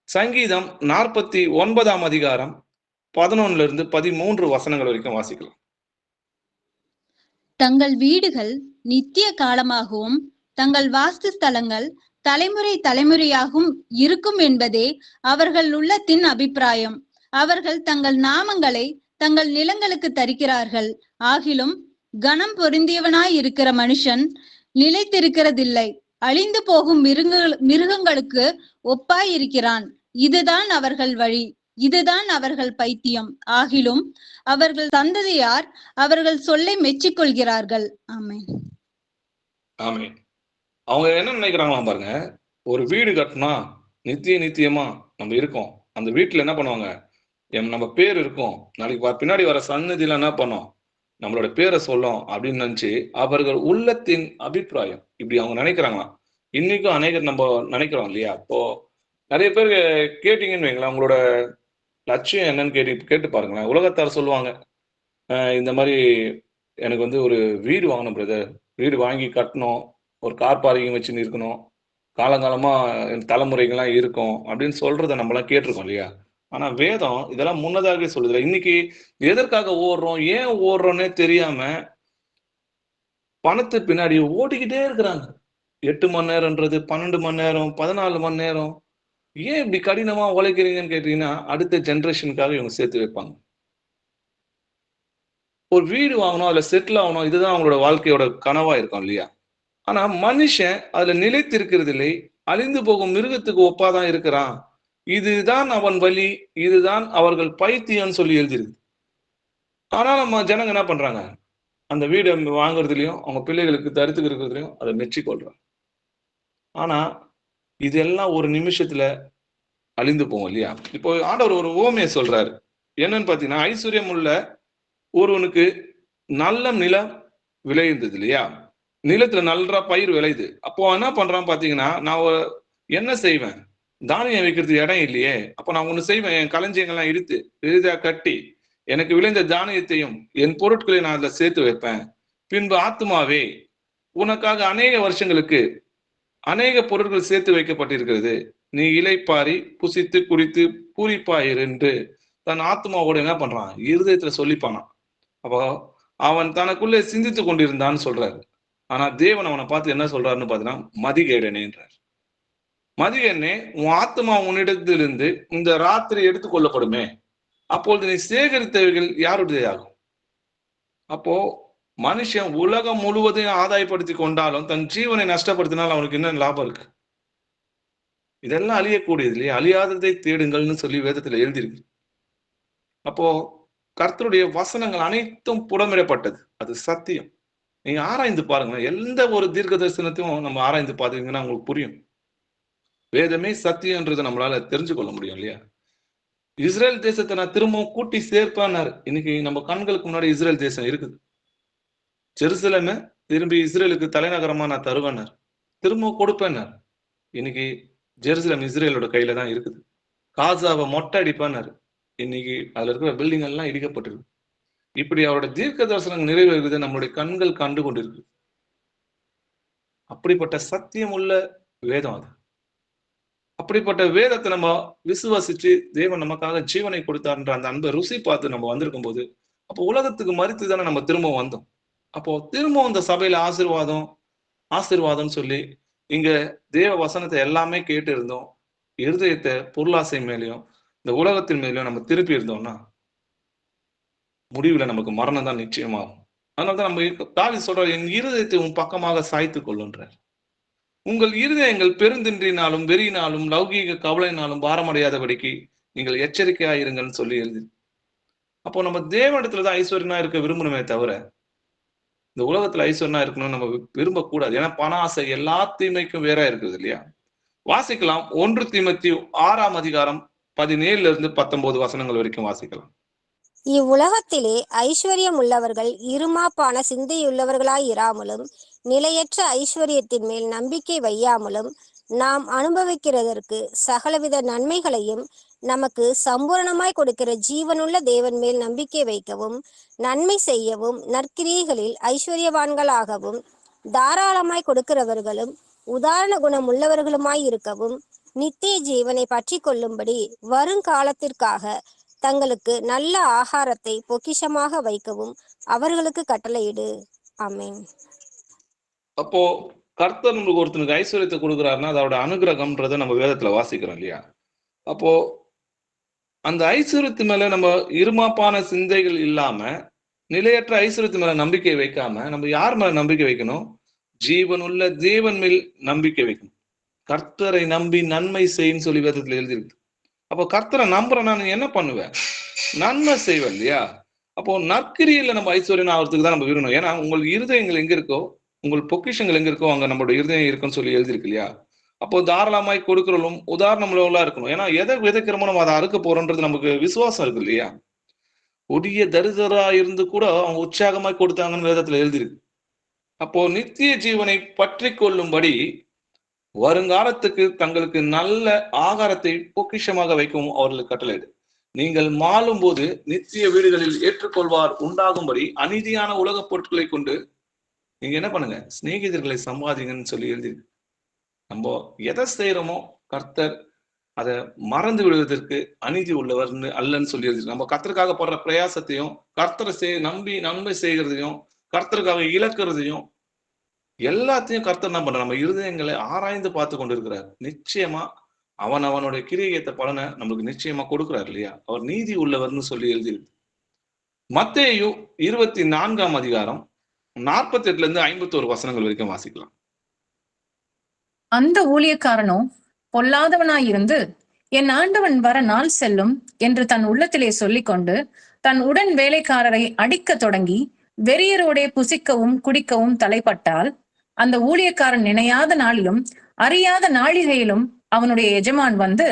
சங்கீதம் 49ஆம் அதிகாரம் 11 இருந்து 13 வசனங்கள் வரைக்கும் வாசிக்கலாம். தங்கள் வீடுகள் நித்திய காலமாகவும் தங்கள் வாஸ்து ஸ்தலங்கள் தலைமுறை தலைமுறையாகவும் இருக்கும் என்பதே அவர்கள் உள்ளத்தின் அபிப்பிராயம். அவர்கள் தங்கள் நாமங்களை தங்கள் நிலங்களுக்கு தரிக்கிறார்கள். ஆகிலும் கனம் பொருந்தியவனாய் இருக்கிற மனுஷன் நிலைத்திருக்கிறதில்லை. அழிந்து போகும் மிருகங்களுக்கு ஒப்பாய் இருக்கிறான். இதுதான் அவர்கள் வழி, இதுதான் அவர்கள் பைத்தியம். ஆகிலும் அவர்கள் சந்ததியார் அவர்கள் சொல்லை மெச்சிக்கொள்கிறார்கள். ஆமென். ஆமென். அவங்க என்ன நினைக்கிறாங்களாம் பாருங்க, ஒரு வீடு கட்டினா நித்தியமா நம்ம இருக்கோம். அந்த வீட்டுல என்ன பண்ணுவாங்க, நம்ம பேர் இருக்கும், நாளைக்கு பின்னாடி வர சன்னதியில என்ன பண்ணோம், நம்மளோட பேரை சொல்லும் அப்படின்னு நினைச்சு அவர்கள் உள்ளத்தின் அபிப்பிராயம் இப்படி அவங்க நினைக்கிறாங்களாம். இன்னைக்கும் அநேகர் நம்ம நினைக்கிறோம் இல்லையா? அப்போ நிறைய பேர் கேட்டீங்கன்னு வைங்களேன், உங்களோட லட்சியம் என்னன்னு கேட்டு பாருங்களேன். உலகத்தார் சொல்லுவாங்க, இந்த மாதிரி எனக்கு வந்து ஒரு வீடு வாங்கணும் பிரதர், வீடு வாங்கி கட்டணும், ஒரு கார் பார்க்கிங் வச்சு இருக்கணும், காலங்காலமா தலைமுறைகள்லாம் இருக்கும் அப்படின்னு சொல்றதை நம்மளாம் கேட்டிருக்கோம் இல்லையா? ஆனா வேதம் இதெல்லாம் முன்னதாகவே சொல்லுது. இன்னைக்கு எதற்காக ஓடுறோம், ஏன் ஓடுறோன்னே தெரியாம பணத்து பின்னாடி ஓடிக்கிட்டே இருக்கிறாங்க. 8 மணி நேரம்ன்றது 12 மணி நேரம் 14 மணி நேரம். ஏன் இப்படி கடினமா உழைக்கிறீங்கன்னு கேட்டீங்கன்னா அடுத்த ஜெனரேஷனுக்காக இவங்க சேர்த்து வைப்பாங்க. ஒரு வீடு வாங்கணும், அதுல செட்டில் ஆகணும், இதுதான் அவங்களோட வாழ்க்கையோட கனவா இருக்கும் இல்லையா? ஆனா மனுஷன் அதுல நிலைத்திருக்கிறது இல்லை, அழிந்து போகும் மிருகத்துக்கு ஒப்பாதான் இருக்கிறான். இதுதான் அவன் வழி, இதுதான் அவர்கள் பைத்தியம்னு சொல்லி எழுதிருக்கு. ஆனா நம்ம ஜனங்க என்ன பண்றாங்க, அந்த வீடு வாங்குறதுலயும் அவங்க பிள்ளைகளுக்கு தரித்துக்கு இருக்கிறதுலயும் அதை மெச்சிக்கொள்றாங்க. ஆனா இதெல்லாம் ஒரு நிமிஷத்துல அழிந்து போகும் இல்லையா? இப்போ ஆண்டவர் ஒரு உவமையை சொல்றாரு. என்னன்னு பாத்தீங்கன்னா, ஐஸ்வர்யம் உள்ள ஒருவனுக்கு நல்ல நிலம் விளைந்தது இல்லையா? நிலத்துல நல்ல பயிர் விளையுது. அப்போ என்ன பண்றான் பாத்தீங்கன்னா, நான் என்ன செய்வேன், தானியம் வைக்கிறதுக்கு இடம் இல்லையே, அப்ப நான் ஒண்ணு செய்வேன், என் களஞ்சியங்கள்லாம் இழுத்து பெரிதா கட்டி எனக்கு விளைந்த தானியத்தையும் என் பொருட்களை நான் அதுல சேர்த்து வைப்பேன். பின்பு ஆத்துமாவே, உனக்காக அநேக வருஷங்களுக்கு அநேக பொருட்கள் சேர்த்து வைக்கப்பட்டிருக்கிறது, நீ இளைப்பாரி புசித்து குடித்து பூரிப்பாயிரு என்று தன் ஆத்மாவோட என்ன பண்றான், இருதயத்துல சொல்லிப்பானா. அப்போ அவன் தனக்குள்ளே சிந்தித்து கொண்டிருந்தான்னு சொல்றாரு. ஆனா தேவன் அவனை பார்த்து என்ன சொல்றாருன்னு பாத்தீங்கன்னா, மதிகேடனேன்றார். மதிகேடனே, உன் ஆத்மா உன்னிடத்திலிருந்து இந்த ராத்திரி எடுத்துக்கொள்ளப்படுமே, அப்பொழுது நீ சேகரித்தவைகள் யாருடைய ஆகும்? அப்போ மனுஷன் உலகம் முழுவதையும் ஆதாயப்படுத்தி கொண்டாலும் தன் ஜீவனை நஷ்டப்படுத்தினால் அவனுக்கு என்ன லாபம் இருக்கு? இதெல்லாம் அழியக்கூடியது இல்லையா? அழியாததை தேடுங்கள்னு சொல்லி வேதத்துல எழுதியிருக்கு. அப்போ கர்த்தருடைய வசனங்கள் அனைத்தும் புடமிடப்பட்டது, அது சத்தியம். நீங்க ஆராய்ந்து பாருங்க, எந்த ஒரு தீர்க்க தரிசனத்தையும் நம்ம ஆராய்ந்து பார்த்தீங்கன்னா உங்களுக்கு புரியும். வேதமே சத்தியம்ன்றதை நம்மளால தெரிஞ்சு கொள்ள முடியும் இல்லையா? இஸ்ரேல் தேசத்தை நான் திரும்பவும் கூட்டி சேர்ப்பானாரு. இன்னைக்கு நம்ம கண்களுக்கு முன்னாடி இஸ்ரேல் தேசம் இருக்குது. ஜெருசலேமை திரும்பி இஸ்ரேலுக்கு தலைநகரமா நான் தருவேன்னார், திரும்பவும் கொடுப்பேன்னார். இன்னைக்கு ஜெருசலேம் இஸ்ரேலோட கையில தான் இருக்குது. காசாவை மொட்டை அடிப்பான்னாரு, இன்னைக்கு அதுல இருக்கிற பில்டிங் எல்லாம் இடிக்கப்பட்டிருக்கு. இப்படி அவரோட தீர்க்க தரிசனம் நிறைவேறுவதை நம்மளுடைய கண்கள் கண்டு கொண்டிருக்கு. அப்படிப்பட்ட சத்தியம் உள்ள வேதம் அது. அப்படிப்பட்ட வேதத்தை நம்ம விசுவாசிச்சு தேவன் நமக்காக ஜீவனை கொடுத்தார்ன்ற அந்த அன்பை ருசி பார்த்து நம்ம வந்திருக்கும் போது, அப்போ உலகத்துக்கு மறித்து தானே நம்ம திரும்பவும் வந்தோம். அப்போ திரும்பவும் இந்த சபையில ஆசீர்வாதம் சொல்லி இங்க தேவ வசனத்தை எல்லாமே கேட்டு இருந்தோம், இருதயத்தை பொருளாசை மேலேயும் இந்த உலகத்தின் மேலேயும் நம்ம திருப்பி இருந்தோம்னா முடிவுல நமக்கு மரணம் தான் நிச்சயமாகும். அதனாலதான் நம்ம தாவீது சொல்றாரு, என் இருதயத்தை உன் பக்கமாக சாய்த்து கொள்ளுன்றார். உங்கள் இருதயங்கள் பெருந்தின்றினாலும் வெறியினாலும் லௌகீக கவலையினாலும் பாரமடையாதபடிக்கு நீங்கள் எச்சரிக்கையாயிருங்கன்னு சொல்லி எழுதி. அப்போ நம்ம தேவனிடத்துலதான் ஐஸ்வர்யனா இருக்க விரும்பணுமே தவிர இந்த உலகத்துல ஐஸ்வர்யனா இருக்கணும்னு நம்ம விரும்பக்கூடாது. ஏன்னா பண ஆசை எல்லா தீமைக்கும் வேற இருக்குது இல்லையா? வாசிக்கலாம். 1 தீமோத்தேயு 6ஆம் அதிகாரம் 17 இருந்து 19 வசனங்கள் வரைக்கும் வாசிக்கலாம். இவ்வுலகத்திலே ஐஸ்வர்யம் உள்ளவர்கள் இருமாப்பான சிந்தையுள்ளவர்களாயிராமலும் நிலையற்ற ஐஸ்வர்யத்தின் மேல் நம்பிக்கை வையாமலும் நாம் அனுபவிக்கிறதற்கு சகலவித நன்மைகளையும் நமக்கு சம்பூரணமாய் கொடுக்கிற ஜீவனுள்ள தேவன் மேல் நம்பிக்கை வைக்கவும், நன்மை செய்யவும், நற்கிரியைகளில் ஐஸ்வர்யவான்களாகவும் தாராளமாய் கொடுக்கிறவர்களும் உதாரண குணம் உள்ளவர்களுமாய் இருக்கவும், நித்திய ஜீவனை பற்றி கொள்ளும்படி வருங்காலத்திற்காக தங்களுக்கு நல்ல ஆகாரத்தை பொக்கிஷமாக வைக்கவும் அவர்களுக்கு கட்டளையிடு. ஆமென். அப்போ கர்த்தர் நம்மளுக்கு ஒருத்தனுக்கு ஐஸ்வர்யத்தை கொடுக்குறாருன்னா அதோட அனுகிரகம்ன்றதை நம்ம வேதத்துல வாசிக்கிறோம் இல்லையா? அப்போ அந்த ஐஸ்வர்யத்து மேல நம்ம இருமாப்பான சிந்தைகள் இல்லாம, நிலையற்ற ஐஸ்வர்யத்து மேல நம்பிக்கை வைக்காம, நம்ம யார் மேல நம்பிக்கை வைக்கணும்? ஜீவனுள்ள தேவன் மேல் நம்பிக்கை வைக்கணும். கர்த்தரை நம்பி நன்மை செய்ன்னு சொல்லி வேதத்துல எழுதிருக்கு. அப்போ கர்த்தரை நம்புறேன், நான் என்ன பண்ணுவேன்? நன்மை செய்வேன் இல்லையா? அப்போ நற்கிரியில நம்ம ஐஸ்வர்யம் ஆகிறதுக்கு தான் நம்ம விரும்பணும். ஏன்னா உங்கள் இருதயங்கள் எங்க இருக்கோ, உங்கள் பொக்கிஷங்கள் எங்க இருக்கோ அங்க நம்மளோட இருதயம் இருக்குன்னு சொல்லி எழுதிருக்கு இல்லையா? அப்போ தாராளமாய் கொடுக்கிறவளும் உதாரணம் உள்ளவங்களா இருக்கணும். ஏன்னா எதை விதைக்கிறோமோ நம்ம அதை அறுக்க போறோன்றது நமக்கு விசுவாசம் இருக்கு இல்லையா? கொடிய தரிதரா இருந்து கூட அவங்க உற்சாகமாய் கொடுத்தாங்கன்னு வேதத்துல எழுதிருக்கு. அப்போ நித்திய ஜீவனை பற்றி கொள்ளும்படி வருங்காலத்துக்கு தங்களுக்கு நல்ல ஆகாரத்தை பொக்கிஷமாக வைக்கவும் அவர்களுக்கு கட்டளையிடு. நீங்கள் மாளும் போது நித்திய வீடுகளில் ஏற்றுக்கொள்வார் உண்டாகும்படி அநீதியான உலகப் பொருட்களை கொண்டு நீங்க என்ன பண்ணுங்க? சிநேகிதர்களை சம்பாதிங்கன்னு சொல்லி எழுதிருக்கு. நம்ம எதை செய்யறோமோ கர்த்தர் அதை மறந்து விடுவதற்கு அநீதி உள்ளவர்னு அல்லன்னு சொல்லி எழுதிருக்கு. நம்ம கர்த்தருக்காக போடுற பிரயாசத்தையும், கர்த்தரை நம்பி நன்மை செய்கிறதையும், கர்த்தருக்காக இழக்கிறதையும் எல்லாத்தையும் கர்த்தர் என்ன பண்ற? நம்ம இருதயங்களை ஆராய்ந்து பார்த்து கொண்டு இருக்கிறார். நிச்சயமா அவனுடைய கிரியையத்த பலனை நம்மளுக்கு நிச்சயமா கொடுக்கிறார் இல்லையா? அவர் நீதி உள்ளவர்னு சொல்லி எழுதியிருக்கு. மத்தேயு 24ஆம் அதிகாரம் 48ல இருந்து 51 வசனங்கள் வரைக்கும் வாசிக்கலாம். அந்த ஊழியக்காரனோ பொல்லாதவனாயிருந்து, என் ஆண்டவன் வர நாள் செல்லும் என்று தன் உள்ளத்திலே சொல்லிக்கொண்டு தன் உடன் வேலைக்காரரை அடிக்க தொடங்கி வெறியரோடே புசிக்கவும் குடிக்கவும் தலைப்பட்டால், அந்த ஊழியக்காரன் நினையாத நாளிலும் அறியாத நாழிகையிலும் அவனுடைய எஜமான் வந்து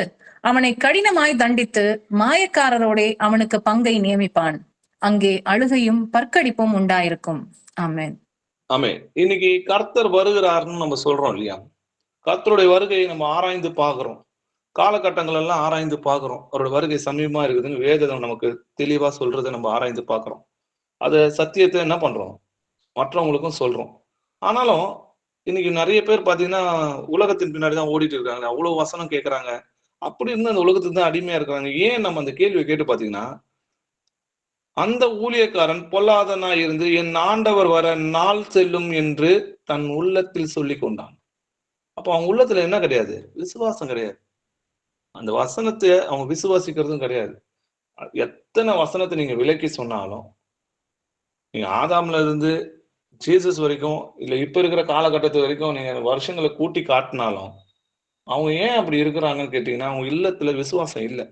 அவனை கடினமாய் தண்டித்து மாயக்காரரோடே அவனுக்கு பங்கை நியமிப்பான். அங்கே அழுகையும் பற்கடிப்பும் உண்டாயிருக்கும். ஆமென். ஆமென். இன்னைக்கு கர்த்தர் வருகிறாருன்னு நம்ம சொல்றோம் இல்லையா? கர்த்தருடைய வருகையை நம்ம ஆராய்ந்து பார்க்கிறோம். காலகட்டங்கள் எல்லாம் ஆராய்ந்து பார்க்கிறோம். அவருடைய வருகை சமீபமா இருக்குதுன்னு வேதம் நமக்கு தெளிவா சொல்றதை நம்ம ஆராய்ந்து பார்க்கிறோம். அதை சத்தியத்தை என்ன பண்றோம்? மற்றவங்களுக்கும் சொல்றோம். ஆனாலும் இன்னைக்கு நிறைய பேர் பாத்தீங்கன்னா உலகத்தின் பின்னாடி தான் ஓடிட்டு இருக்காங்க. அவ்வளவு வசனம் கேட்கறாங்க. அப்படி இருந்து அந்த உலகத்துக்கு தான் அடிமையா இருக்கிறாங்க. ஏன் நம்ம அந்த கேள்வியை கேட்டு பாத்தீங்கன்னா, அந்த ஊழியக்காரன் பொல்லாதனா இருந்து என் ஆண்டவர் வர நாள் செல்லும் என்று தன் உள்ளத்தில் சொல்லி கொண்டான். அப்போ அவங்க உள்ளத்துல என்ன கிடையாது? விசுவாசம் கிடையாது. அந்த வசனத்தை அவங்க விசுவாசிக்கிறதும் கிடையாது. எத்தனை வசனத்தை நீங்க விலக்கி சொன்னாலும், நீங்க ஆதாம்ல இருந்து ஜீசஸ் வரைக்கும், இல்ல இப்ப இருக்கிற காலகட்டத்து வரைக்கும் நீங்க வருஷங்களை கூட்டி காட்டினாலும் அவங்க ஏன் அப்படி இருக்கிறாங்கன்னு கேட்டீங்கன்னா, அவங்க இல்லத்துல விசுவாசம் இல்லை.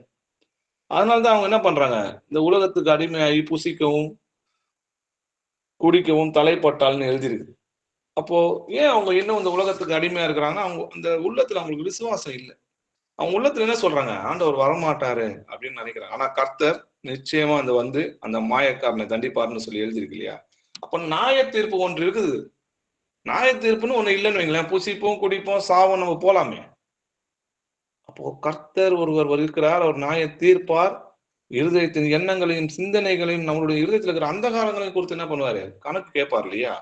அதனாலதான் அவங்க என்ன பண்றாங்க? இந்த உலகத்துக்கு அடிமையாகி புசிக்கவும் குடிக்கவும் தலைப்பட்டால்னு எழுதிருக்கு. அப்போ ஏன் அவங்க இன்னும் இந்த உலகத்துக்கு அடிமையா இருக்கிறாங்கன்னா, அவங்க அந்த உள்ளத்துல அவங்களுக்கு விசுவாசம் இல்லை. அவங்க உள்ளத்துல என்ன சொல்றாங்க? ஆண்டவர் வரமாட்டாரு அப்படின்னு நினைக்கிறாங்க. ஆனா கர்த்தர் நிச்சயமா அந்த மாயக்காரனை தண்டிப்பாருன்னு சொல்லி எழுதிருக்கு இல்லையா? அப்ப நியாய தீர்ப்பு ஒன்று இருக்குது. நியாய தீர்ப்புன்னு ஒண்ணு இல்லைன்னு வைங்களேன். புசிப்போம் குடிப்போம் சாவோம் நம்ம போலாமே. அப்போ கர்த்தர் ஒருவர் இருக்கிறார். அவர் நியாய தீர்ப்பார். இருதயத்தின் எண்ணங்களையும் சிந்தனைகளையும் நம்மளுடைய இருதயத்தில் இருக்கிற அந்தகாரங்களையும் குறித்து என்ன பண்ணுவாரு? கணக்கு கேட்பார் இல்லையா?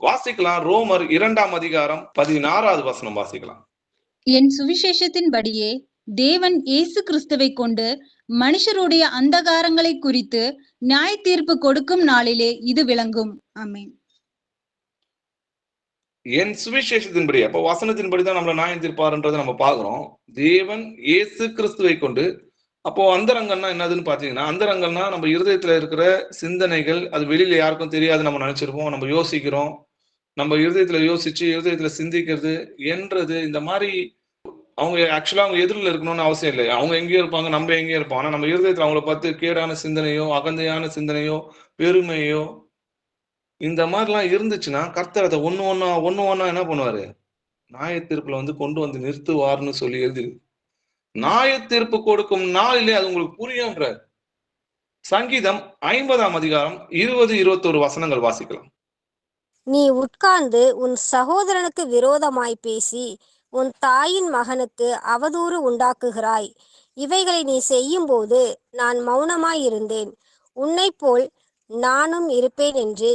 வாசிக்கலாம். ரோமர் 2ஆம் அதிகாரம் 16வது வசனம் வாசிக்கலாம். என் சுவிசேஷத்தின்படியே தேவன் இயேசு கிறிஸ்துவை கொண்டு மனுஷருடைய அந்தகாரங்களை குறித்து நியாய தீர்ப்பு கொடுக்கும் நாளிலே இது விளங்கும். ஆமென். என் சுவிசேஷத்தின்படி, அப்போ வசனத்தின்படிதான் நம்மள நியாயம் தீர்ப்பாருன்றதை நம்ம பாக்குறோம். தேவன் இயேசு கிறிஸ்துவை கொண்டு, அப்போ அந்தரங்கம்னா என்னதுன்னு பாத்தீங்கன்னா, அந்தரங்கம்னா நம்ம இருதயத்துல இருக்கிற சிந்தனைகள், அது வெளியில யாருக்கும் தெரியாது நம்ம நினைச்சிருப்போம். நம்ம யோசிக்கிறோம், நம்ம இருதயத்துல யோசிச்சு இருதயத்துல சிந்திக்கிறது என்றது, இந்த மாதிரி அவங்க ஆக்சுவலா அவங்க எதிரில் இருக்கணும்னு அவசியம் இல்லை. அவங்க எங்கேயும் இருப்பாங்க, நம்ம எங்கேயும் இருப்போம். ஆனா நம்ம இருதயத்துல அவங்கள பார்த்து கேடான சிந்தனையோ அகந்தையான சிந்தனையோ பெருமையோ இந்த மாதிரிலாம் இருந்துச்சுன்னா கர்த்தர் அதை ஒண்ணு ஒண்ணா என்ன பண்ணுவாரு? நியாய தீர்ப்புல கொண்டு வந்து நிறுத்துவார்னு சொல்லி எழுதி. நியாய தீர்ப்பு கொடுக்கும் நாளிலே அது உங்களுக்கு புரியும்ன்றார். சங்கீதம் 50ஆம் அதிகாரம் 20-21 வசனங்கள் வாசிக்கலாம். நீ உட்கார்ந்து உன் சகோதரனுக்கு விரோதமாய் பேசி உன் தாயின் மகனுக்கு அவதூறு உண்டாக்குகிறாய். இவைகளை நீ செய்யும்போது நான் மௌனமாயிருந்தேன். உன்னை போல் நானும் இருப்பேன் என்று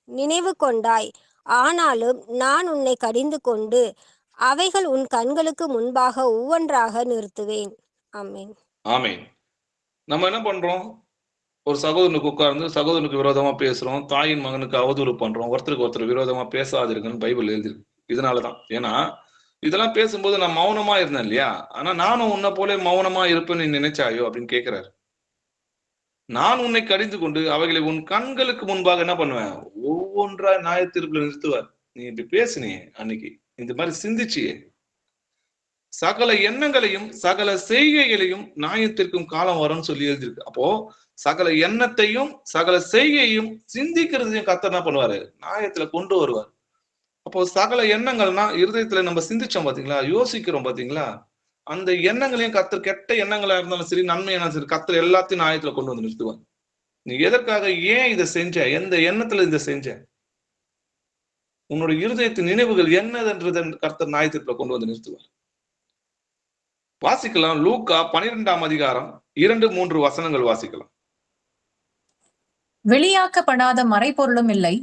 நினைவு கொண்டாய். ஆனாலும் நான் உன்னை கடிந்து கொண்டு அவைகள் உன் கண்களுக்கு முன்பாக ஒவ்வொன்றாக நிறுத்துவேன். ஆமென். ஆமென். நம்ம என்ன பண்றோம்? ஒரு சகோதரனுக்கு உட்கார்ந்து சகோதரனுக்கு விரோதமா பேசுறோம், தாயின் மகனுக்கு அவதூறு பண்றோம், ஒருத்தருக்கு ஒருத்தர் விரோதமா பேசாதிருக்குன்னு பைபிள் எழுதிருக்கு. இதனாலதான். ஏன்னா இதெல்லாம் பேசும்போது நான் மௌனமா இருந்தேன் இல்லையா? ஆனா நானும் உன்னை போல மௌனமா இருப்பேன்னு நீ நினைச்சாயோ அப்படின்னு கேட்கிறாரு. நான் உன்னை கடிந்து கொண்டு அவைகளை உன் கண்களுக்கு முன்பாக என்ன பண்ணுவேன்? ஒவ்வொன்றா நியாயத்தீர்ப்புல நிறுத்துவார். நீ இப்படி பேசுனியே அன்னைக்கு, இந்த மாதிரி சிந்திச்சியே, சகல எண்ணங்களையும் சகல செய்கைகளையும் நியாயத்திற்கும் காலம் வரும்னு சொல்லி எழுதியிருக்கு. அப்போ சகல எண்ணத்தையும் சகல செய்கையும் சிந்திக்கிறதையும் கர்த்தர் என்ன பண்ணுவாரு? நியாயத்துல கொண்டு வருவார். அப்போ சகல எண்ணங்கள்னா இருதயத்துல நம்ம சிந்திச்சோம் பாத்தீங்களா, யோசிக்கிறோம் பாத்தீங்களா, அந்த எண்ணங்களையும் கர்த்தர், கெட்ட எண்ணங்களா இருந்தாலும் சரி, நன்மையான சரி, கர்த்தர் எல்லாத்தையும் நியாயத்துல கொண்டு வந்து நிறுத்துவார். நீ எதற்காக, ஏன் இதை செஞ்ச, எந்த எண்ணத்துல இதை செஞ்ச, உன்னோட இருதயத்தின் நினைவுகள் என்னதுன்றத கர்த்தர் நியாயத்திற்குள்ள கொண்டு வந்து நிறுத்துவார். வாசிக்கலாம். லூக்கா 12ஆம் அதிகாரம் 2-3 வசனங்கள் வாசிக்கலாம். வெளியாக்கப்படாத மறைபொருளும் இல்லை,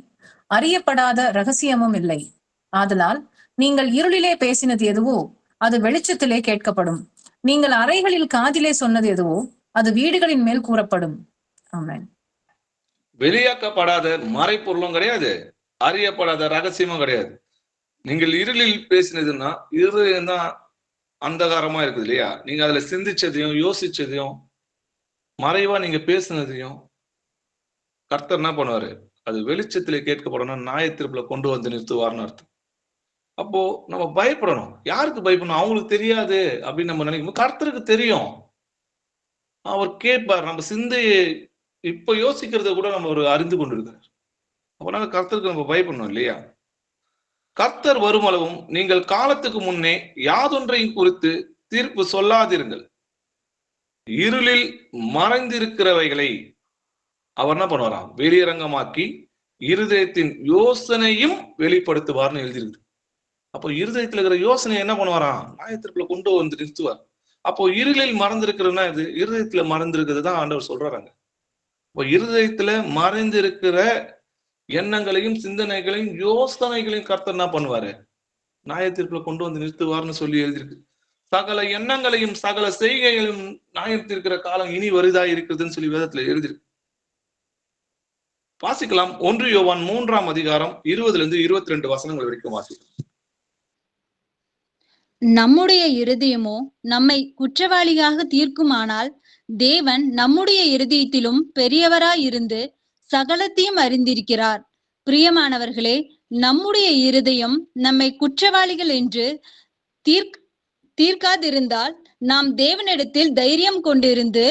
அறியப்படாத ரகசியமும் இல்லை. ஆதலால் நீங்கள் இருளிலே பேசினது எதுவோ அது வெளிச்சத்திலே கேட்கப்படும். நீங்கள் அறைகளில் காதிலே சொன்னது எதுவோ அது வீடுகளின் மேல் கூறப்படும். ஆமென். வெளியாக்கப்படாத மறைப்பொருளும் கிடையாது, அறியப்படாத ரகசியமும் கிடையாது. நீங்கள் இருளில் பேசினதுன்னா, இருதயம் தான் அந்தகாரமா இருக்குது இல்லையா? நீங்க அதுல சிந்திச்சதையும் யோசிச்சதையும் மறைவா நீங்க பேசினதையும் கர்த்தர் என்ன பண்ணுவாரு? அது வெளிச்சத்திலே கேட்கப்படணும், நியாயத்தீர்ப்புல கொண்டு வந்து நிறுத்துவார்னு அர்த்தம். அப்போ நம்ம பயப்படணும். யாருக்கு பயப்படணும்? அவங்களுக்கு தெரியாது அப்படின்னு நம்ம நினைக்கும். கர்த்தருக்கு தெரியும், அவர் கேட்பார். நம்ம சிந்தையை இப்ப யோசிக்கிறத கூட நம்ம ஒரு அறிந்து கொண்டிருக்கிறார். அப்பனால கர்த்தருக்கு நம்ம பயப்படணும் இல்லையா? கர்த்தர் வருமளவும் நீங்கள் காலத்துக்கு முன்னே யாதொன்றையும் குறித்து தீர்ப்பு சொல்லாதிருங்கள். இருளில் மறைந்திருக்கிறவைகளை அவர் என்ன பண்ணுவாராம்? வெளியரங்கமாக்கி இருதயத்தின் யோசனையும் வெளிப்படுத்துவார்னு எழுதியிருக்கு. அப்போ இருதயத்துல இருக்கிற யோசனை என்ன பண்ணுவாராம்? நியாயத்திற்குள்ள கொண்டு வந்து நிறுத்துவார். அப்போ இருளில் மறைந்திருக்கிறதுனா இது இருதயத்துல மறைந்திருக்கிறது தான் ஆண்டவர் சொல்றாங்க. இப்போ இருதயத்துல மறைந்திருக்கிற எண்ணங்களையும் சிந்தனைகளையும் யோசனைகளையும் கர்த்தர் என்ன பண்ணுவாரு? நியாயத்திற்குள்ள கொண்டு வந்து நிறுத்துவார்னு சொல்லி எழுதியிருக்கு. சகல எண்ணங்களையும் சகல செய்கைகளையும் நியாயத்திற்கிற காலம் இனி வருதா இருக்குதுன்னு சொல்லி வேதத்துல எழுதியிருக்கு. வாசிக்கலாம். 1 யோவான் 3ஆம் அதிகாரம் 20-22 வசனங்கள் வரைக்கும் வாசிக்கலாம். நம்முடைய இருதயமோ நம்மை குற்றவாளியாக தீர்க்குமானால் தேவன் நம்முடைய இருதயத்திலும் பெரியவராயிருந்து சகலத்தையும் அறிந்திருக்கிறார். பிரியமானவர்களே, நம்முடைய இருதயம் நம்மை குற்றவாளிகள் என்று தீர்க்காதிருந்தால் நாம் தேவனிடத்தில் தைரியம் கொண்டிருந்து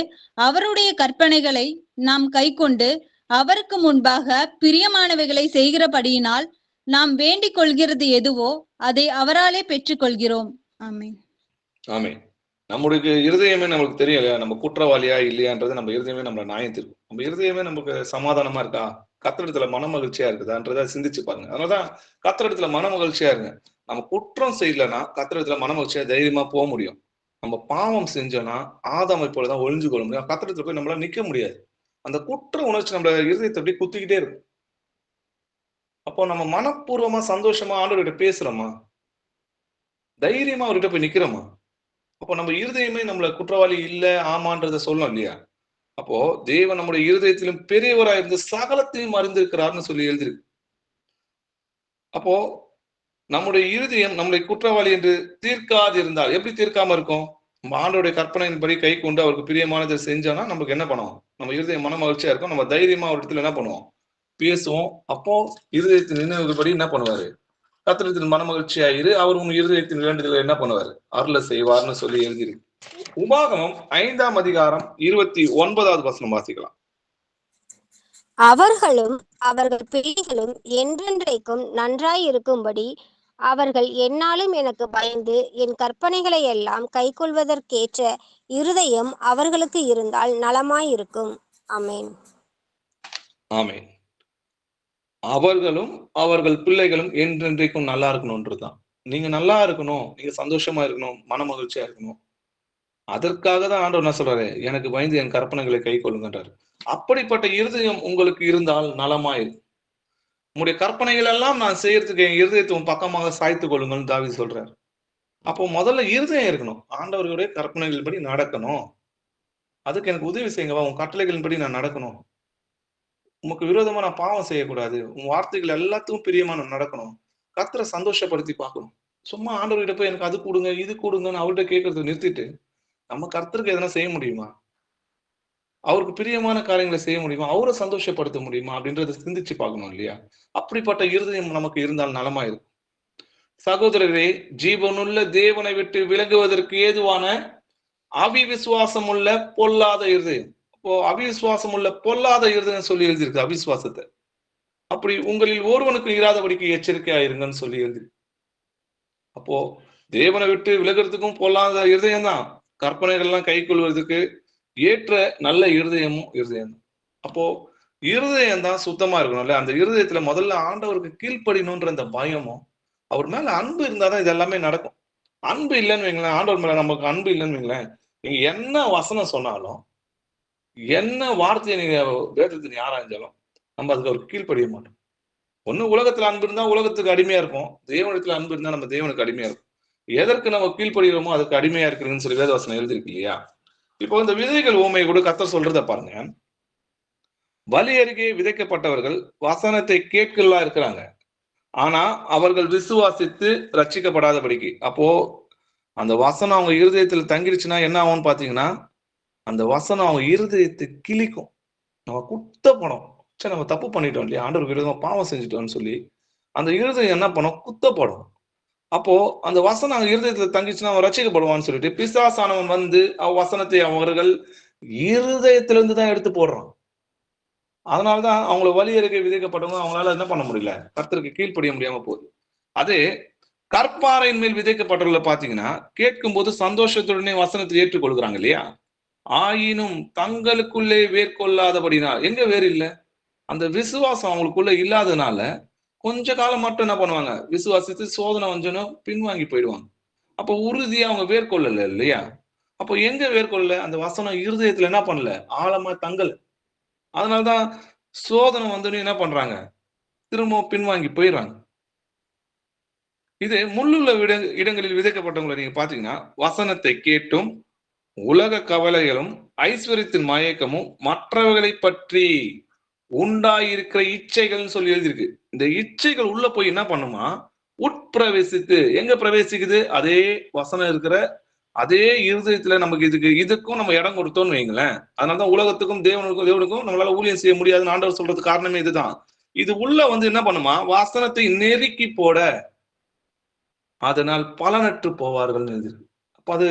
அவருடைய கற்பனைகளை நாம் கைக்கொண்டு அவருக்கு முன்பாக பிரியமானவைகளை செய்கிறபடியினால் நாம் வேண்டிக் கொள்கிறது எதுவோ அதை அவராலே பெற்றுக்கொள்கிறோம். ஆமென். ஆமென். நம்முடைய இருதயமே நமக்கு தெரியும் இல்லையா, நம்ம குற்றவாளியா இல்லையான்றது நம்ம இருதயமே நம்மள நியாயத்திருக்கும். நம்ம இருதயமே நமக்கு சமாதானமா இருக்கா, கர்த்தரிடத்துல மன மகிழ்ச்சியா இருக்குதான்றதை சிந்திச்சு பாருங்க. அதனாலதான் கர்த்தரிடத்துல மன மகிழ்ச்சியா இருங்க. நம்ம குற்றம் செய்யலன்னா கர்த்தரிடத்துல மன மகிழ்ச்சியா தைரியமா போக முடியும். நம்ம பாவம் செஞ்சோம்னா ஆதாமை போலதான் ஒளிஞ்சு கொள்ள முடியும். கர்த்தரிடத்துல போய் நம்மளால நிக்க முடியாது. அந்த குற்ற உணர்ச்சி நம்ம இருதயத்தை அப்படியே குத்திக்கிட்டே இருக்கும். அப்போ நம்ம மனப்பூர்வமா சந்தோஷமா ஆண்டவர்கிட்ட பேசுறோமா, தைரியமா அவர்கிட்ட போய் நிக்கிறோமா? அப்போ நம்ம இருதயமே நம்மள குற்றவாளி இல்ல ஆமான்றத சொல்லணும் இல்லையா? அப்போ தேவன் நம்முடைய இருதயத்திலும் பெரியவரா இருந்து சகலத்தையும் அறிந்திருக்கிறார்னு சொல்லி எழுதிருக்கு. அப்போ நம்முடைய இருதயம் நம்மளை குற்றவாளி என்று தீர்க்காது இருந்தால் எப்படி தீர்க்காம இருக்கும்? நம்ம ஆண்டோடைய கற்பனையின்படி கை கொண்டு அவருக்கு பிரியமானதை செஞ்சோம்னா நமக்கு என்ன பண்ணுவோம்? நம்ம இருதயம் மன மகிழ்ச்சியா இருக்கும். நம்ம தைரியமா ஒரு இடத்துல என்ன பண்ணுவோம்? பேசுவோம். அப்போ இருதயத்தின் நினைவுபடி என்ன பண்ணுவாரு? கர்த்தரிடத்தில் மன மகிழ்ச்சியாயிரு, அவர் உன் இருதயத்தின் வேண்டுதலை என்ன பண்ணுவாரு? அருளை செய்வார்னு சொல்லி எழுதியிருக்கு. உபாகமம் 5ஆம் அதிகாரம் 29வது வசனம் வாசிக்கலாம். அவர்களும் அவர்கள் பிள்ளைகளும் என்றென்றைக்கும் நன்றாய் இருக்கும்படி அவர்கள் எந்நாளும் எனக்கு பயந்து என் கற்பனைகளை எல்லாம் கைக்கொள்வதற்கேற்ற இருதயம் அவர்களுக்கு இருந்தால் நலமாயிருக்கும். ஆமென். ஆமென். அவர்களும் அவர்கள் பிள்ளைகளும் என்றென்றைக்கும் நல்லா இருக்கணும்ன்றதுதான். நீங்க நல்லா இருக்கணும், நீங்க சந்தோஷமா இருக்கணும், மன மகிழ்ச்சியா இருக்கணும். அதற்காக தான் ஆண்டவர் என்ன சொல்றாரு, எனக்கு பயந்து என் கற்பனைகளை கை கொள்ளுங்கன்றாரு. அப்படிப்பட்ட இருதயம் உங்களுக்கு இருந்தால் நலமாயிருக்கும். உங்களுடைய கற்பனைகள் எல்லாம் நான் செய்யறதுக்கு என் இருதயத்தை உன் பக்கமாக சாய்த்துக் கொள்ளுங்கள்னு தாவீது சொல்றாரு. அப்போ முதல்ல இருதயம் இருக்கணும். ஆண்டவர்களுடைய கற்பனைகளின்படி நடக்கணும். அதுக்கு எனக்கு உதவி செய்யுங்கவா, உன் கட்டளைகளின்படி நான் நடக்கணும். உமக்கு விரோதமா நான் பாவம் செய்யக்கூடாது. உன் வார்த்தைகள் எல்லாத்துக்கும் பிரியமா நான் நடக்கணும். கர்த்தரை சந்தோஷப்படுத்தி பார்க்கணும். சும்மா ஆண்டவர்கிட்ட போய் எனக்கு அது கொடுங்க, இது கொடுங்கன்னு அவர்கிட்ட கேட்கறத நிறுத்திட்டு, நம்ம கர்த்தருக்கு எதனா செய்ய முடியுமா? அவருக்கு பிரியமான காரியங்களை செய்ய முடியுமா? அவரை சந்தோஷப்படுத்த முடியுமா? அப்படின்றத சிந்திச்சு பார்க்கணும் இல்லையா? அப்படிப்பட்ட இருதயம் நமக்கு இருந்தால் நலமா இருக்கும். சகோதரரே, ஜீவனுள்ள தேவனை விட்டு விலகுவதற்கு ஏதுவான அவிவிசுவாசம் உள்ள பொல்லாத இருதயம். இப்போ அவிசுவாசம் உள்ள பொல்லாத இருதயம் சொல்லி எழுதியிருக்கு அவிசுவாசத்தை. அப்படி உங்களில் ஒருவனுக்கு இராதபடிக்கு எச்சரிக்கையா இருங்கன்னு சொல்லி எழுதி. அப்போ தேவனை விட்டு விலகிறதுக்கும் பொல்லாத இருதயம் தான், கற்பனைகள்லாம் கை கொள்வதற்கு ஏற்ற நல்ல இருதயமும் இருதயம் தான். அப்போ இருதயம் தான் சுத்தமா இருக்கணும்ல. அந்த இருதயத்துல முதல்ல ஆண்டவருக்கு கீழ்ப்படியணும்ன்ற அந்த பயமும், அவர் மேல அன்பு இருந்தாதான் இது எல்லாமே நடக்கும். அன்பு இல்லைன்னு வைங்களேன், ஆண்டவர் மேல நமக்கு அன்பு இல்லைன்னு வைங்களேன், நீங்க என்ன வசனம் சொன்னாலும், என்ன வார்த்தையை நீங்க வேதத்துக்கு ஆராய்ஞ்சாலும் நம்ம அதுக்கு ஒரு கீழ்ப்படிய மாட்டோம். ஒண்ணு உலகத்துல அன்பு இருந்தா உலகத்துக்கு அடிமையா இருக்கும், தேவனத்துல அன்பு இருந்தா நம்ம தேவனுக்கு அடிமையா இருக்கும். எதற்கு நம்ம கீழ்ப்படுகிறோமோ அதுக்கு அடிமையா இருக்குன்னு சொல்லி வேதவசனம் எழுதிருக்கு இல்லையா? இப்போ இந்த விதைகள் ஊமையை கூட கர்த்தர் சொல்றத பாருங்க. வழி அருகே விதைக்கப்பட்டவர்கள் வசனத்தை கேட்கலாம் இருக்கிறாங்க, ஆனா அவர்கள் விசுவாசித்து ரட்சிக்கப்படாதபடிக்கு. அப்போ அந்த வசனம் அவங்க இருதயத்துல தங்கிருச்சுன்னா என்ன ஆகும்னு பாத்தீங்கன்னா, அந்த வசனம் அவங்க இருதயத்தை கிழிக்கும். நம்ம குத்தப்படும். சரி, நம்ம தப்பு பண்ணிட்டோம் இல்லையா, ஆண்டவர் விரோதமா பாவம் செஞ்சுட்டோம்னு சொல்லி அந்த இருதயம் என்ன பண்ணும், குத்தப்படும். அப்போ அந்த வசனம் அவங்க இருதயத்துல தங்கிச்சுன்னா அவன் ரட்சிக்கப்படுவான்னு சொல்லிட்டு பிசாசானவன் வந்து வசனத்தை அவர்கள் இருதயத்திலிருந்து தான் எடுத்து போடுறான். அதனாலதான் அவங்களை வழி அருகே விதைக்கப்பட்டவங்க அவங்களால என்ன பண்ண முடியல, கர்த்தருக்கு கீழ்ப்படிய முடியாம போகுது. அதே கற்பாறையின் மேல் விதைக்கப்பட்டவர்களை பாத்தீங்கன்னா, கேட்கும் போது சந்தோஷத்துடனே வசனத்தை ஏற்றுக்கொள்கிறாங்க இல்லையா? ஆயினும் தங்களுக்குள்ளே வேர் கொள்ளாதபடினால், எங்க வேர் இல்ல, அந்த விசுவாசம் அவங்களுக்குள்ள இல்லாதனால கொஞ்ச காலம் மட்டும் என்ன பண்ணுவாங்க, விசுவாசித்து சோதனை வஞ்சனும் பின்வாங்கி போயிடுவாங்க. அப்போ உறுதியா அவங்க வேர்கொள்ளல இல்லையா? அப்போ எங்க வேர்கொள்ளல, அந்த வசனம் இருதயத்துல என்ன பண்ணல, ஆழமா தங்கல. அதனாலதான் சோதனை வந்து என்ன பண்றாங்க, திரும்ப பின்வாங்கி போயிடுறாங்க. இது முள்ளுள்ள இடங்களில் விதைக்கப்பட்டவங்களை நீங்க பாத்தீங்கன்னா, வசனத்தை கேட்டும் உலக கவலைகளும் ஐஸ்வர்யத்தின் மயக்கமும் மற்றவர்களை பற்றி உண்டாயிருக்கிற இச்சைகள்னு சொல்லி எழுதியிருக்கு. இந்த இச்சைகள் உள்ள போய் என்ன பண்ணுமா, உட்பிரவேசித்து, எங்க பிரவேசிக்குது, அதே வசனம் இருக்கிற அதே இருதயத்துல நமக்கு இதுக்கும் நம்ம இடம் கொடுத்தோம்னு வைங்களேன். அதனாலதான் உலகத்துக்கும் தேவனுக்கும் நம்மளால ஊழியம் செய்ய முடியாதுன்னு ஆண்டவர் சொல்றதுக்கு காரணமே இதுதான். இது உள்ள வந்து என்ன பண்ணுமா, வசனத்தை நெருக்கி போட, அதனால் பலனற்று போவார்கள் எழுதியிருக்கு. அப்ப அது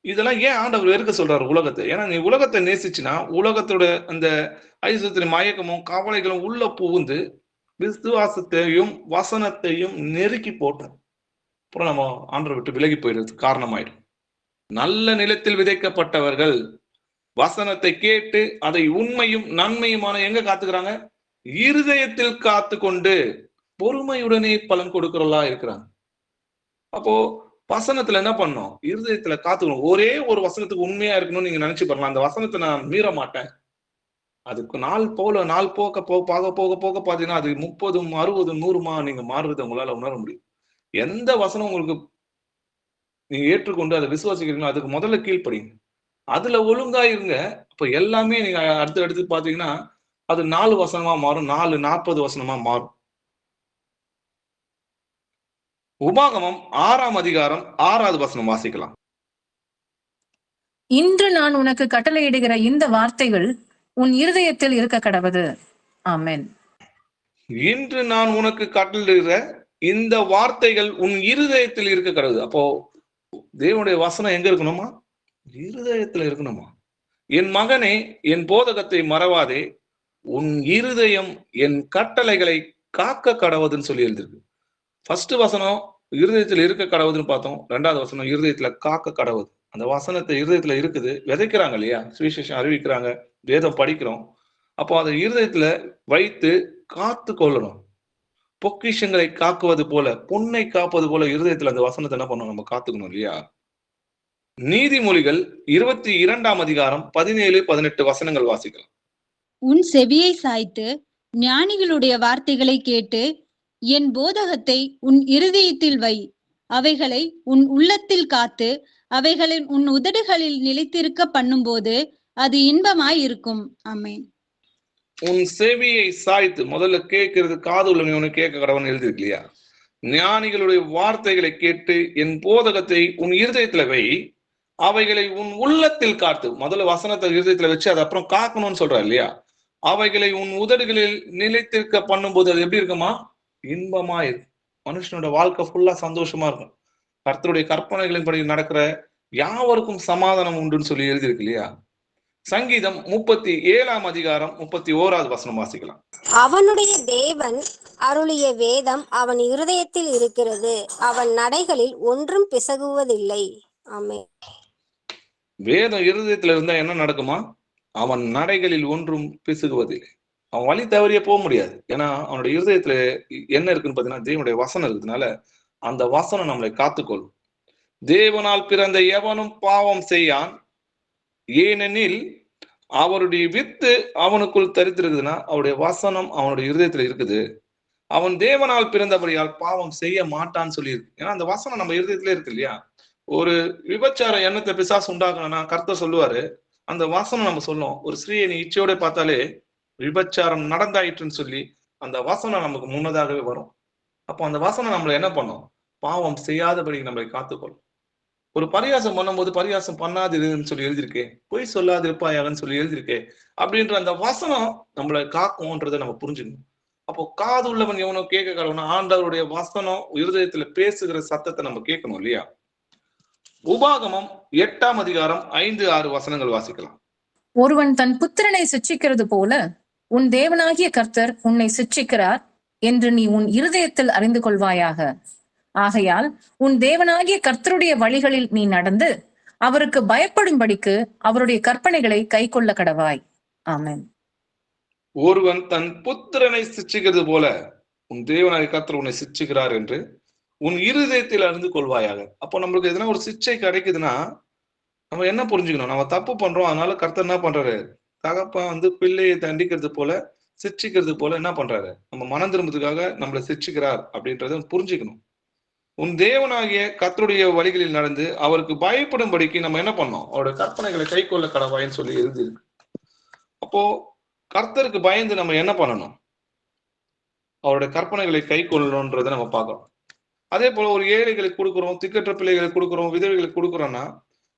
இதெல்லாம் ஏன் ஆண்டவர் வெறுக்க சொல்றாரு உலகத்தை? ஏன்னா நீ உலகத்தை நேசிச்சுன்னா உலகத்தோட அந்த ஐஸ்வர்யத்தின் மயக்கமும் கவலைகளும் உள்ள புகுந்து விசுவாசத்தையும் வசனத்தையும் நெருக்கி போட்டோம். அப்புறம் நம்ம ஆண்டவரை விட்டு விலகி போயிடுறதுக்கு காரணமாயிடும். நல்ல நிலத்தில் விதைக்கப்பட்டவர்கள் வசனத்தை கேட்டு அதை உண்மையும் நன்மையுமான எங்க காத்துக்கிறாங்க, இருதயத்தில் காத்து கொண்டு பொறுமையுடனே பலன் கொடுக்கிறவர்களா இருக்கிறாங்க. அப்போ வசனத்துல என்ன பண்ணணும், இருதயத்துல காத்துக்கணும். ஒரே ஒரு வசனத்துக்கு உண்மையா இருக்கணும்னு நீங்க நினைச்சு பாருங்க, அந்த வசனத்தை நான் மீற மாட்டேன். அதுக்கு நாள் போக போக பாத்தீங்கன்னா அது 30, 60, 100 நீங்க மாறுறதை உங்களால உணர முடியும். எந்த வசனம் உங்களுக்கு நீங்க ஏற்றுக்கொண்டு அதை விசுவாசிக்கிறீங்களோ அதுக்கு முதல்ல கீழ்ப்படிங்க, அதுல ஒழுங்கா இருங்க. அப்ப எல்லாமே நீங்க அடுத்து பாத்தீங்கன்னா அது 4 வசனமா மாறும், 4, 40 வசனமா மாறும். உபாகமம் 6ஆம் அதிகாரம் 6வது வசனம் வாசிக்கலாம். இன்று நான் உனக்கு கட்டளையிடுகிற இந்த வார்த்தைகள் உன் இருதயத்தில் இருக்க கடவது. ஆமென். இன்று நான் உனக்கு கட்டளையிடுகிற இந்த வார்த்தைகள் உன் இருதயத்தில் இருக்க கடவுது. அப்போ தேவனுடைய வசனம் எங்க இருக்கணுமா, இருதயத்துல இருக்கணுமா. என் மகனே, என் போதகத்தை மறவாதே, உன் இருதயம் என் கட்டளைகளை காக்க கடவுதுன்னு சொல்லி எழுதிருக்கு. ஃபர்ஸ்ட் வசனம் இருதயத்துல இருக்க கடவுதுன்னு பார்த்தோம். 2வது வசனம் இருதயத்துல காக்க கடவுது. அந்த வசனத்தை இருதயத்துல இருக்குது, விதைக்கிறாங்க இல்லையா? சுவிசேஷம் அறிவிக்கிறாங்க, வேதம் படிக்கிறோம். அப்போ அதை இருதயத்துல வைத்து காத்து கொள்ளணும். பொக்கிஷங்களை காக்குவது போல, பொன்னை காப்பது போல இருதயத்துல அந்த வசனத்தை என்ன பண்ணணும்? நம்ம காத்துக்கணும் இல்லையா? நீதிமொழிகள் 22ஆம் அதிகாரம் 17, 18 வசனங்கள் வாசிக்கலாம். உன் செவியை சாய்த்து ஞானிகளுடைய வார்த்தைகளை கேட்டு என் போதகத்தை உன் இருதயத்தில் வை. அவைகளை உன் உள்ளத்தில் காத்து அவைகளை உன் உதடுகளில் நிலைத்திருக்க பண்ணும்போது அது இன்பமாய் இருக்கும். ஆமென். உன் செவியை சாய்த்து, முதல்ல கேட்கறது காது உள்ளவனு கேட்க கடவுள்னு எழுதிருக்கு இல்லையா? ஞானிகளுடைய வார்த்தைகளை கேட்டு என் போதகத்தை உன் இருதயத்துல வை, அவைகளை உன் உள்ளத்தில் காத்து. முதல்ல வசனத்தை இருதயத்துல வச்சு அதை அப்புறம் காக்கணும்னு சொல்ற இல்லையா? அவைகளை உன் உதடுகளில் நிலைத்திருக்க பண்ணும்போது அது எப்படி இருக்குமா? இன்பமா இருக்கும். மனுஷனோட வாழ்க்கை ஃபுல்லா சந்தோஷமா இருக்கும். கர்த்தருடைய கற்பனைகளின்படி நடக்கிற யாவருக்கும் சமாதானம் உண்டுன்னு சொல்லி எழுதியிருக்கு இல்லையா? சங்கீதம் 37ஆம் அதிகாரம் 31வது வசனம் வாசிக்கலாம். அவனுடைய தேவன் அருளிய வேதம் அவன் இருதயத்தில் இருக்கிறது, அவன் நடைகளில் ஒன்றும் பிசகுவதில்லை. ஆமென். வேதம் இருதயத்துல இருந்தா என்ன நடக்குமா? அவன் நடைகளில் ஒன்றும் பிசுகுவதில்லை. அவன் வழி தவறிய போக முடியாது. ஏன்னா அவனுடைய இருதயத்துல என்ன இருக்குன்னு பாத்தீங்கன்னா தேவனுடைய வசனம் இருக்கிறதுனால அந்த வசனம் நம்மளை காத்துக்கொள்ளும். தேவனால் பிறந்த எவனும் பாவம் செய்யான், ஏனெனில் அவருடைய வித்து அவனுக்குள் தரித்திருக்குதுன்னா அவருடைய வசனம் அவனுடைய இருதயத்துல இருக்குது. அவன் தேவனால் பிறந்தபடியால் பாவம் செய்ய மாட்டான்னு சொல்லியிருக்கு. ஏன்னா அந்த வசனம் நம்ம இருதயத்துல இருக்கு இல்லையா? ஒரு விபச்சார எண்ணத்தை பிசாசு உண்டாக்கணும்னா கர்த்தர் சொல்லுவாரு, அந்த வசனம் நம்ம சொல்லும். ஒரு ஸ்திரீயை நீ இச்சையோட பார்த்தாலே விபச்சாரம் நடந்தாயிற்றுன்னு சொல்லி அந்த வசனம் நமக்கு முன்னதாகவே வரும். அப்போ அந்த வசனம் நம்மளை என்ன பண்ணும்? பாவம் செய்யாதபடி நம்மளை காத்துக்கொள்ளும். ஒரு பரியாசம் பண்ணும்போது பரியாசம் பண்ணாதிருன்னு சொல்லி எழுதியிருக்கேன், பொய் சொல்லாதிருப்பாயாகன்னு சொல்லி எழுதியிருக்கேன் அப்படின்ற அந்த வசனம் நம்மளை காக்கும்ன்றதை நம்ம புரிஞ்சுக்கணும். அப்போ காது உள்ளவன் எவனோ கேட்க கடவுனா ஆண்டவருடைய வசனம் இருதயத்துல பேசுகிற சத்தத்தை நம்ம கேட்கணும் இல்லையா? உபாகமம் 8ஆம் அதிகாரம் 5, 6 வசனங்கள் வாசிக்கலாம். ஒருவன் தன் புத்திரனை சிட்சிக்கிறது போல உன் தேவனாகிய கர்த்தர் உன்னை சிட்சிக்கிறார் என்று நீ உன் இருதயத்தில் அறிந்து கொள்வாயாக. ஆகையால் உன் தேவனாகிய கர்த்தருடைய வழிகளில் நீ நடந்து அவருக்கு பயப்படும்படிக்கு அவருடைய கற்பனைகளை கைக்கொள்ள கடவாய். ஆமென். ஒருவன் தன் புத்திரனை சிட்சிக்கிறது போல உன் தேவனாகிய கர்த்தர் உன்னை சிட்சிக்கிறார் என்று உன் இருதயத்தில் அறிந்து கொள்வாயாக. அப்போ நம்மளுக்கு எதனா ஒரு சிட்சை கிடைக்குதுன்னா நம்ம என்ன புரிஞ்சுக்கணும்? நம்ம தப்பு பண்றோம், அதனால கர்த்தர் என்ன பண்றாரு? தகப்பன் பிள்ளையை தண்டிக்கிறது போல சிட்சிக்கிறது போல என்ன பண்றாரு? நம்ம மனம் திரும்புறதுக்காக நம்மளை சிட்சிக்கிறார் அப்படின்றத புரிஞ்சுக்கணும். உன் தேவனாகிய கர்த்தருடைய வழிகளில் நடந்து அவருக்கு பயப்படும்படிக்கு நம்ம என்ன பண்ணோம்? அவருடைய கற்பனைகளை கை கொள்ள கடவாயின்னு சொல்லி எழுதியிருக்கு. அப்போ கர்த்தருக்கு பயந்து நம்ம என்ன பண்ணணும்? அவருடைய கற்பனைகளை கை கொள்ளணுன்றதை நம்ம பார்க்கணும். அதே போல ஒரு ஏழைகளுக்கு கொடுக்குறோம், திக்கற்ற பிள்ளைகளுக்கு கொடுக்குறோம், விதவைகளுக்கு கொடுக்குறோம்னா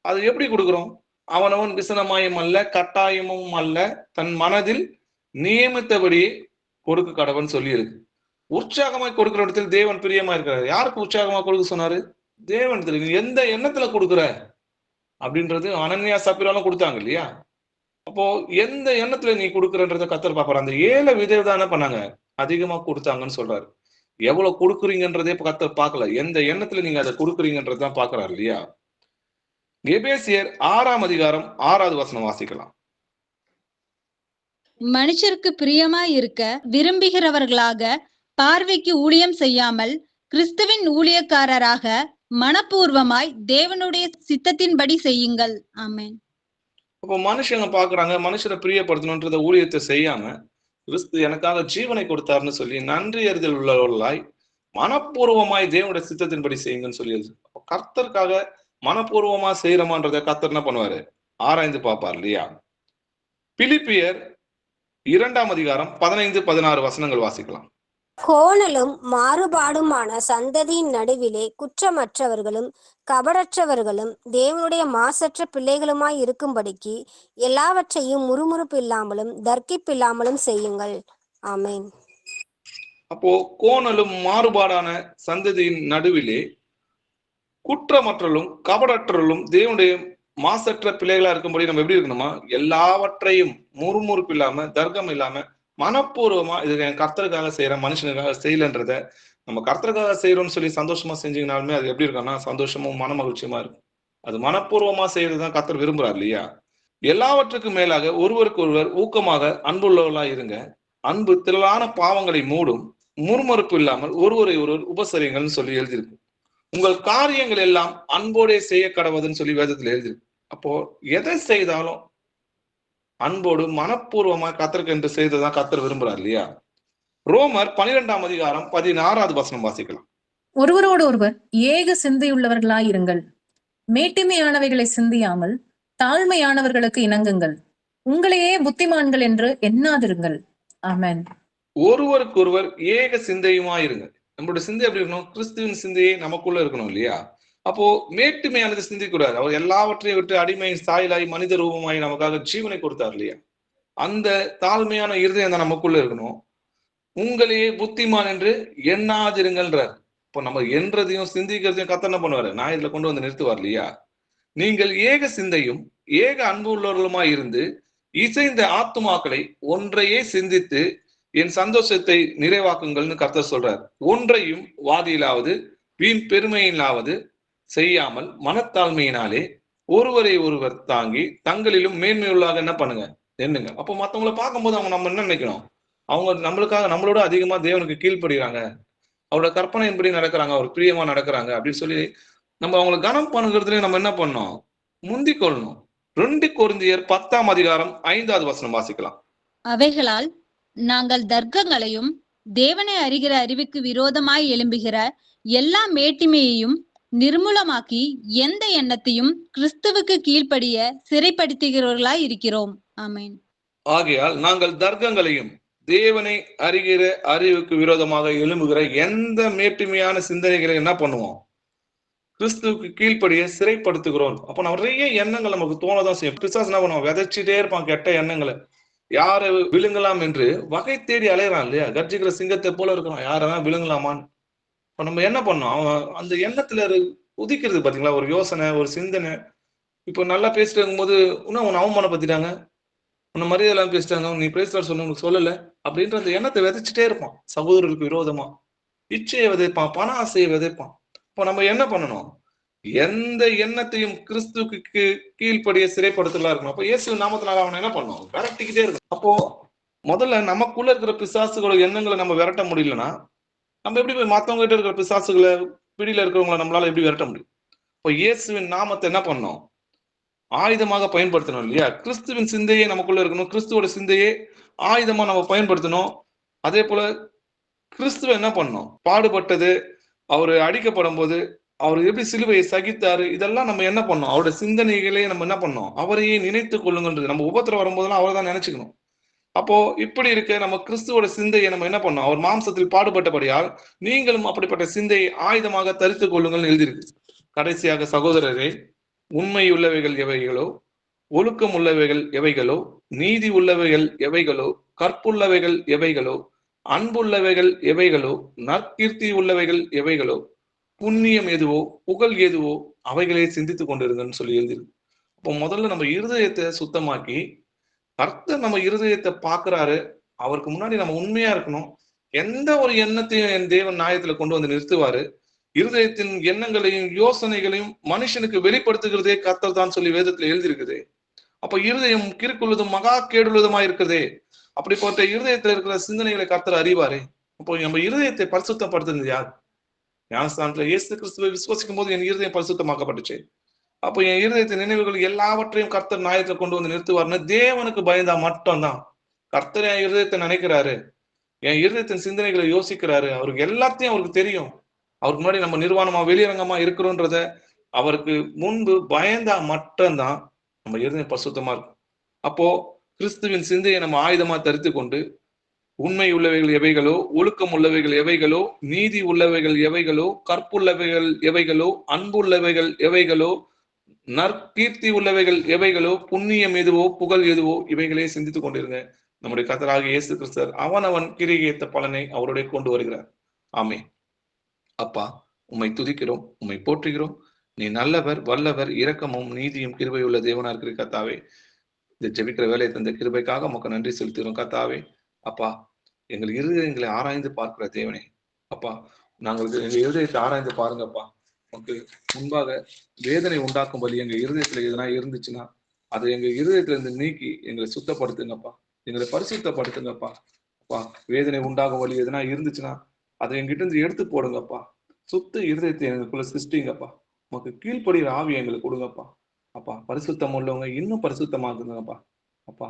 அது எப்படி கொடுக்குறோம்? அவனவன் விசனமாயும் அல்ல கட்டாயமும் அல்ல, தன் மனதில் நியமித்தபடி கொடுக்க கடவுள்னு சொல்லி இருக்கு. உற்சாகமாய் கொடுக்கிற இடத்தில் தேவன் பிரியமா இருக்கிறார். யாருக்கு உற்சாகமா கொடுக்க சொன்னாரு? தேவன். எந்த எண்ணத்துல கொடுக்குற அப்படின்றது அனன்யா சப்பீராலும் கொடுத்தாங்க இல்லையா? அப்போ எந்த எண்ணத்துல நீ கொடுக்குறன்றத கர்த்தர் பாப்பாரு. அந்த 7 விதவை தான் என்ன பண்ணாங்க? அதிகமா கொடுத்தாங்கன்னு சொல்றாரு. எவ்வளவு கொடுக்குறீங்கன்றதே கர்த்தர் பார்க்கல, எந்த எண்ணத்துல நீங்க அதை கொடுக்குறீங்கன்றதுதான் பாக்குறாரு இல்லையா? எபேசியர் 6ஆம் அதிகாரம் 6வது வசனம் வாசிக்கலாம். மனுஷருக்கு பிரியமாய் இருக்க விரும்புகிறவர்களாக பார்வைக்கு ஊழியம் செய்யாமல் கிறிஸ்துவின் ஊழியக்காரராக மனப்பூர்வமாய் தேவனுடைய சித்தத்தின்படி செய்யுங்கள். ஆமென். அப்போ மனுஷங்க பாக்குறாங்க, மனுஷரை பிரியப்படுத்தணும்ன்றத ஊழியத்தை செய்யாம கிறிஸ்து எனக்காக ஜீவனை கொடுத்தாருன்னு சொல்லி நன்றி அறிதல் உள்ளவர்களாய் மனப்பூர்வமாய் தேவனுடைய சித்தத்தின்படி செய்யுங்கன்னு சொல்லி. அப்போ கர்த்தருக்காக மனப்பூர்வமா செய்யறமான்றத கர்த்தர் என்ன பண்ணுவாரு? ஆராய்ந்து பார்ப்பார் இல்லையா? பிலிப்பியர் 2ஆம் அதிகாரம் 15, 16 வசனங்கள் வாசிக்கலாம். கோணலும் மாறுபாடுமான சந்ததியின் நடுவிலே குற்றமற்றவர்களும் கபடற்றவர்களும் தேவனுடைய மாசற்ற பிள்ளைகளுமாய் இருக்கும்படிக்கு எல்லாவற்றையும் முறுமுறுப்பு இல்லாமலும் தர்க்கிப்பில்லாமலும் செய்யுங்கள். ஆமென். அப்போ கோணலும் மாறுபாடான சந்ததியின் நடுவிலே குற்றமற்றலும் கபடற்றலும் தேவனுடைய மாசற்ற பிள்ளைகளா இருக்கும்படி நம்ம எப்படி இருக்கணுமா? எல்லாவற்றையும் முறுமுறுப்பு இல்லாம தர்க்கம் இல்லாம மனப்பூர்வமா இது என் கர்த்தருக்காக செய்யறேன், மனுஷனுக்காக செய்யலன்றத நம்ம கர்த்தருக்காக செய்யறோம்னு சொல்லி சந்தோஷமா செஞ்சீங்கனாலுமே அது எப்படி இருக்குன்னா சந்தோஷமும் மன மகிழ்ச்சியுமா இருக்கும். அது மனப்பூர்வமா செய்யறதுதான் கர்த்தர் விரும்புறார் இல்லையா? எல்லாவற்றுக்கும் மேலாக ஒருவருக்கு ஒருவர் ஊக்கமாக அன்புள்ளவர்களா இருங்க. அன்பு திரளான பாவங்களை மூடும். முறுமுறுப்பு இல்லாமல் ஒருவரை ஒருவர் உபசரிங்கள்னு சொல்லி எழுதியிருக்கு. உங்கள் காரியங்கள் எல்லாம் அன்போடே செய்ய கடவுதுன்னு சொல்லி வேதத்துல எழுதியிருக்கு. அப்போ எதை செய்தாலும் அன்போடு மனப்பூர்வமா கர்த்தருக்கு என்று செய்ததான் கர்த்தர் விரும்புறார் இல்லையா? ரோமர் 12ஆம் அதிகாரம் 16வது வசனம் வாசிக்கலாம். ஒருவரோடு ஒருவர் ஏக சிந்தையுள்ளவர்களாயிருங்கள். மேட்டிமையானவைகளை சிந்தியாமல் தாழ்மையானவர்களுக்கு இணங்குங்கள். உங்களையே புத்திமான்கள் என்று எண்ணாதிருங்கள். ஆமென். ஒருவருக்கு ஒருவர் ஏக சிந்தையுமா இருங்க. நம்மளுடைய சிந்தை எப்படி இருக்கணும்? கிறிஸ்துவின் சிந்தையே நமக்குள்ள இருக்கணும் இல்லையா? அப்போ மேட்டுமையானது சிந்திக்கூடாது. அவர் எல்லாவற்றையும் விட்டு அடிமை சாயலாய் மனித ரூபமாய் நமக்காக ஜீவனை கொடுத்தார் இல்லையா? அந்த தாழ்மையான இருதயம் தான் நமக்குள்ள இருக்கணும். உங்களையே புத்திமான் என்று எண்ணாதிருங்கள்ன்றார். இப்போ நம்ம என்றதையும் சிந்திக்கிறதையும் கர்த்தர் என்ன பண்ணுவாரு? நான் இதுல கொண்டு வந்து நிறுத்துவார் இல்லையா? நீங்கள் ஏக சிந்தையும் ஏக அன்பு உள்ளவர்களுமாய் இருந்து இசைந்த ஆத்துமாக்களை ஒன்றையே சிந்தித்து என் சந்தோஷத்தை நிறைவாக்குங்கள்னு கர்த்தர் சொல்றார். ஒன்றையும் வாதியிலாவது வீண் பெருமையிலாவது செய்யாமல் மனத்தாழ்மையினாலே ஒருவரை ஒருவர் தாங்கி தங்களிலும் மேன்மையுள்ளாக என்ன பண்ணுங்க எண்ணுங்க. அப்போ மற்றவங்களை பார்க்கும்போது அவங்க நம்ம என்ன நினைக்கணும்? அவங்க நம்மளுக்காக நம்மளோட அதிகமா தேவனுக்கு கீழ்ப்படுகிறாங்க, அவரோட கற்பனையின்படி நடக்கிறாங்க, அவர் பிரியமா நடக்கிறாங்க அப்படின்னு சொல்லி நம்ம அவங்களை கனம் பண்ணுகிறதுல நம்ம என்ன பண்ணோம்? முந்தி கொள்ளணும். 2 கொரிந்தியர் 10ஆம் அதிகாரம் 5வது வசனம் வாசிக்கலாம். அவைகளால் நாங்கள் தர்க்கங்களையும் தேவனை அறிகிற அறிவுக்கு விரோதமாய் எழும்புகிற எல்லா மேட்டிமையையும் நிர்மூலமாக்கி எந்த எண்ணத்தையும் கிறிஸ்துவுக்கு கீழ்ப்படிய சிறைப்படுத்துகிறவர்களாய் இருக்கிறோம். ஆமென். ஆகையால் நாங்கள் தர்க்கங்களையும் தேவனை அறிகிற அறிவுக்கு விரோதமாக எழும்புகிற எந்த மேட்டுமையான சிந்தனைகளை என்ன பண்ணுவோம்? கிறிஸ்துவுக்கு கீழ்ப்படிய சிறைப்படுத்துகிறோம். அப்போ நிறைய எண்ணங்கள் நமக்கு தோணதான் செய்யும். பிசாசு என்ன பண்ணுவோம்? விதைச்சிட்டே இருப்பான் கெட்ட எண்ணங்களை. யாரை விழுங்கலாம் என்று வகை தேடி அலையறான் இல்லையா? கர்ஜிக்கிற சிங்கத்தை போல இருக்கிறான், யாரெல்லாம் விழுங்கலாமான்னு. இப்ப நம்ம என்ன பண்ணோம்? அவன் அந்த எண்ணத்துல உதிக்கிறது பாத்தீங்களா? ஒரு யோசனை, ஒரு சிந்தனை. இப்போ நல்லா பேசிட்டு இருக்கும்போது இன்னும் உன்னை அவமானப்படுத்திட்டாங்க, உன்னை மரியாதை எல்லாம் பேசிட்டாங்க, நீ பேசுற சொன்ன உனக்கு சொல்லல அப்படின்ற அந்த எண்ணத்தை விதைச்சிட்டே இருப்பான். சகோதரர்களுக்கு விரோதமா இச்சையை விதைப்பான், பண ஆசையை விதைப்பான். இப்போ நம்ம என்ன பண்ணணும்? எந்த எண்ணத்தையும் கிறிஸ்துவுக்கு கீழ்ப்படிய சிறைப்படுத்தலாம் இருக்கணும். அப்போ இயேசு நாமத்தினால அவனை என்ன பண்ணும்? விரட்டிக்கிட்டே இருக்கும். அப்போ முதல்ல நமக்குள்ள இருக்கிற பிசாசுகளோட எண்ணங்களை நம்ம விரட்ட முடியலன்னா நம்ம எப்படி போய் மற்றவங்க கிட்ட இருக்கிற பிசாசுகளை, பிடியில இருக்கிறவங்களை நம்மளால எப்படி விரட்ட முடியும்? இப்போ இயேசுவின் நாமத்தை என்ன பண்ணணும்? ஆயுதமாக பயன்படுத்தணும் இல்லையா? கிறிஸ்துவின் சிந்தையே நமக்குள்ள இருக்கணும். கிறிஸ்துவோட சிந்தையே ஆயுதமா நம்ம பயன்படுத்தணும். அதே போல கிறிஸ்துவ என்ன பண்ணணும்? பாடுபட்டது, அவரு அடிக்கப்படும் போது அவர் எப்படி சிலுவையை சகித்தாரு, இதெல்லாம் நம்ம என்ன பண்ணோம்? அவருடைய சிந்தனைகளே நம்ம என்ன பண்ணோம்? அவரையே நினைத்து கொள்ளுங்கன்றது. நம்ம உபத்திரம் வரும்போதெல்லாம் அவரை தான் நினைச்சுக்கணும். அப்போ இப்படி இருக்க நம்ம கிறிஸ்துவோட சிந்தையை நம்ம என்ன பண்ணோம்? அவர் மாம்சத்தில் பாடுபட்டபடியால் நீங்களும் அப்படிப்பட்ட சிந்தையை ஆயுதமாக தரித்துக் கொள்ளுங்கள் எழுதியிருக்கு. கடைசியாக சகோதரரே, உண்மை உள்ளவைகள் எவைகளோ, ஒழுக்கம் உள்ளவைகள் எவைகளோ, நீதி உள்ளவைகள் எவைகளோ, கற்புள்ளவைகள் எவைகளோ, அன்புள்ளவைகள் எவைகளோ, நற்கீர்த்தி உள்ளவைகள் எவைகளோ, புண்ணியம் எதுவோ, புகழ் எதுவோ அவைகளே சிந்தித்துக் கொண்டிருங்கன்னு சொல்லி எழுதிருக்கு. அப்போ முதல்ல நம்ம இருதயத்தை சுத்தமாக்கி, கர்த்தர் நம்ம இருதயத்தை பார்க்கிறாரு, அவருக்கு முன்னாடி நம்ம உண்மையா இருக்கணும். எந்த ஒரு எண்ணத்தையும் என் தேவன் நியாயத்துல கொண்டு வந்து நிறுத்துவாரு. இருதயத்தின் எண்ணங்களையும் யோசனைகளையும் மனுஷனுக்கு வெளிப்படுத்துகிறதே கர்த்தர் தான் சொல்லி வேதத்துல எழுதியிருக்குது. அப்ப இருதயம் கிறுக்குள்ளதும் மகா கேடுள்ளதுமா இருக்குதே. அப்படிப்பட்ட இருதயத்துல இருக்கிற சிந்தனைகளை கர்த்தர் அறிவாரே. அப்போ நம்ம இருதயத்தை பரிசுத்தப்படுத்துறது யார்? ஞானஸ்தானத்துல இயேசு கிறிஸ்துவை விசுவாசிக்கும் போது என் இருதயம் பரிசுத்தமாக்கப்பட்டுச்சு. அப்போ என் இருதயத்தின் நினைவுகள் எல்லாவற்றையும் கர்த்தர் நியாயத்துல கொண்டு வந்து நிறுத்துவார்னு தேவனுக்கு பயந்தா மட்டும்தான். கர்த்தர் என் இருதயத்தை நினைக்கிறாரு, என் இருதயத்தின் சிந்தனைகளை யோசிக்கிறாரு, அவருக்கு எல்லாத்தையும் அவருக்கு தெரியும். அவருக்கு முன்னாடி நம்ம நிர்வாணமா வெளியரங்கமா இருக்கிறோன்றத அவருக்கு முன்பு பயந்தா மட்டும்தான் நம்ம இருதயம் பரிசுத்தமா இருக்கும். அப்போ கிறிஸ்துவின் சிந்தையை நம்ம ஆயுதமா தரித்து கொண்டு, உண்மை உள்ளவைகள் எவைகளோ, ஒழுக்கம் உள்ளவைகள் எவைகளோ, நீதி உள்ளவைகள் எவைகளோ, கற்புள்ளவைகள் எவைகளோ, அன்புள்ளவைகள் எவைகளோ, நற்கீர்த்தி உள்ளவைகள் எவைகளோ, புண்ணியம் எதுவோ, புகழ் எதுவோ இவைகளே சிந்தித்துக் கொண்டிருங்க. நம்முடைய கர்த்தராகிய இயேசு கிறிஸ்தர் அவனவன் கிரியை பலனை அவருடைய கொண்டு வருகிறார். ஆமென். அப்பா, உம்மை துதிக்கிறோம், உம்மை போற்றுகிறோம். நீ நல்லவர், வல்லவர், இரக்கமும் நீதியும் கிருபையுள்ள தேவனா இருக்கிற கர்த்தாவே. இந்த ஜெபிக்கிற வேலையை தந்த கிருபைக்காக உமக்கு நன்றி செலுத்துகிறோம் கர்த்தாவே. அப்பா, எங்கள் இருதயங்களை ஆராய்ந்து பார்க்கிற தேவனே, அப்பா, நாங்கள் எங்க இருதயத்தை ஆராய்ந்து பாருங்கப்பா. உனக்கு முன்பாக வேதனை உண்டாக்கும் பலி எங்க இருதயத்துல எதனா இருந்துச்சுன்னா அதை எங்க இருதயத்துல இருந்து நீக்கி எங்களை சுத்தப்படுத்துங்கப்பா, எங்களை பரிசுத்தப்படுத்துங்கப்பா. அப்பா, வேதனை உண்டாகும் வழி எதனா இருந்துச்சுன்னா அதை எங்கிட்ட இருந்து எடுத்து போடுங்கப்பா. சுத்த இருதயத்தை எங்களுக்குள்ள சிருஷ்டிங்கப்பா. உனக்கு கீழ்ப்படுகிற ஆவி எங்களுக்கு கொடுங்கப்பா. அப்பா, பரிசுத்தம் உள்ளவங்க இன்னும் பரிசுத்தமாக்குங்கப்பா. அப்பா,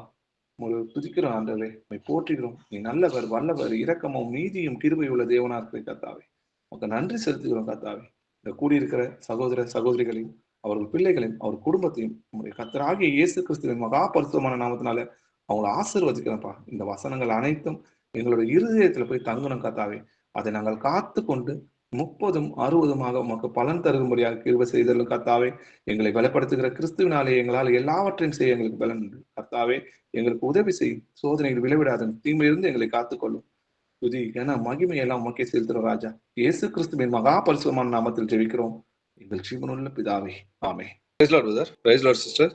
உங்களுக்கு துதிக்கிறோம் ஆண்டவரே, உம்மை போற்றுகிறோம். நீ நல்லவர், வல்லவர், இரக்கமும் நீதியும் கிருபை உள்ள தேவனா இருக்கிற கர்த்தாவே, உனக்கு நன்றி செலுத்துகிறோம் கர்த்தாவே. இந்த கூடியிருக்கிற சகோதர சகோதரிகளையும் அவர்கள் பிள்ளைகளையும் அவர் குடும்பத்தையும் உங்களுடைய கர்த்தராகிய இயேசு கிறிஸ்துவின் மகா பரிசுத்தமான நாமத்தினால அவங்களை ஆசீர்வதிக்கிறேன்ப்பா. இந்த வசனங்கள் அனைத்தும் எங்களுடைய இருதயத்துல போய் தங்கணும் கர்த்தாவே. அதை நாங்கள் காத்து கொண்டு 30, 60 உமக்கு பலன் தரும்படியாக கிருபை செய்தலும் கர்த்தாவே. எங்களை பலப்படுத்துகிற கிறிஸ்துவினாலே எங்களால் எல்லாவற்றையும் செய்ய எங்களுக்கு பலன் உண்டு கர்த்தாவே. எங்களுக்கு உதவி செய்யும், சோதனைகள் விளைவிடாத தீமையிலிருந்து எங்களை காத்துக்கொள்ளும். துதி என மகிமையெல்லாம் உமக்கே செலுத்துறோம் ராஜா. இயேசு கிறிஸ்துவின் மகா பரிசுத்தமான நாமத்தில் ஜெபிக்கிறோம் எங்கள் ஜீவனுள்ள பிதாவே, amen. Praise lord brother. Praise lord sister.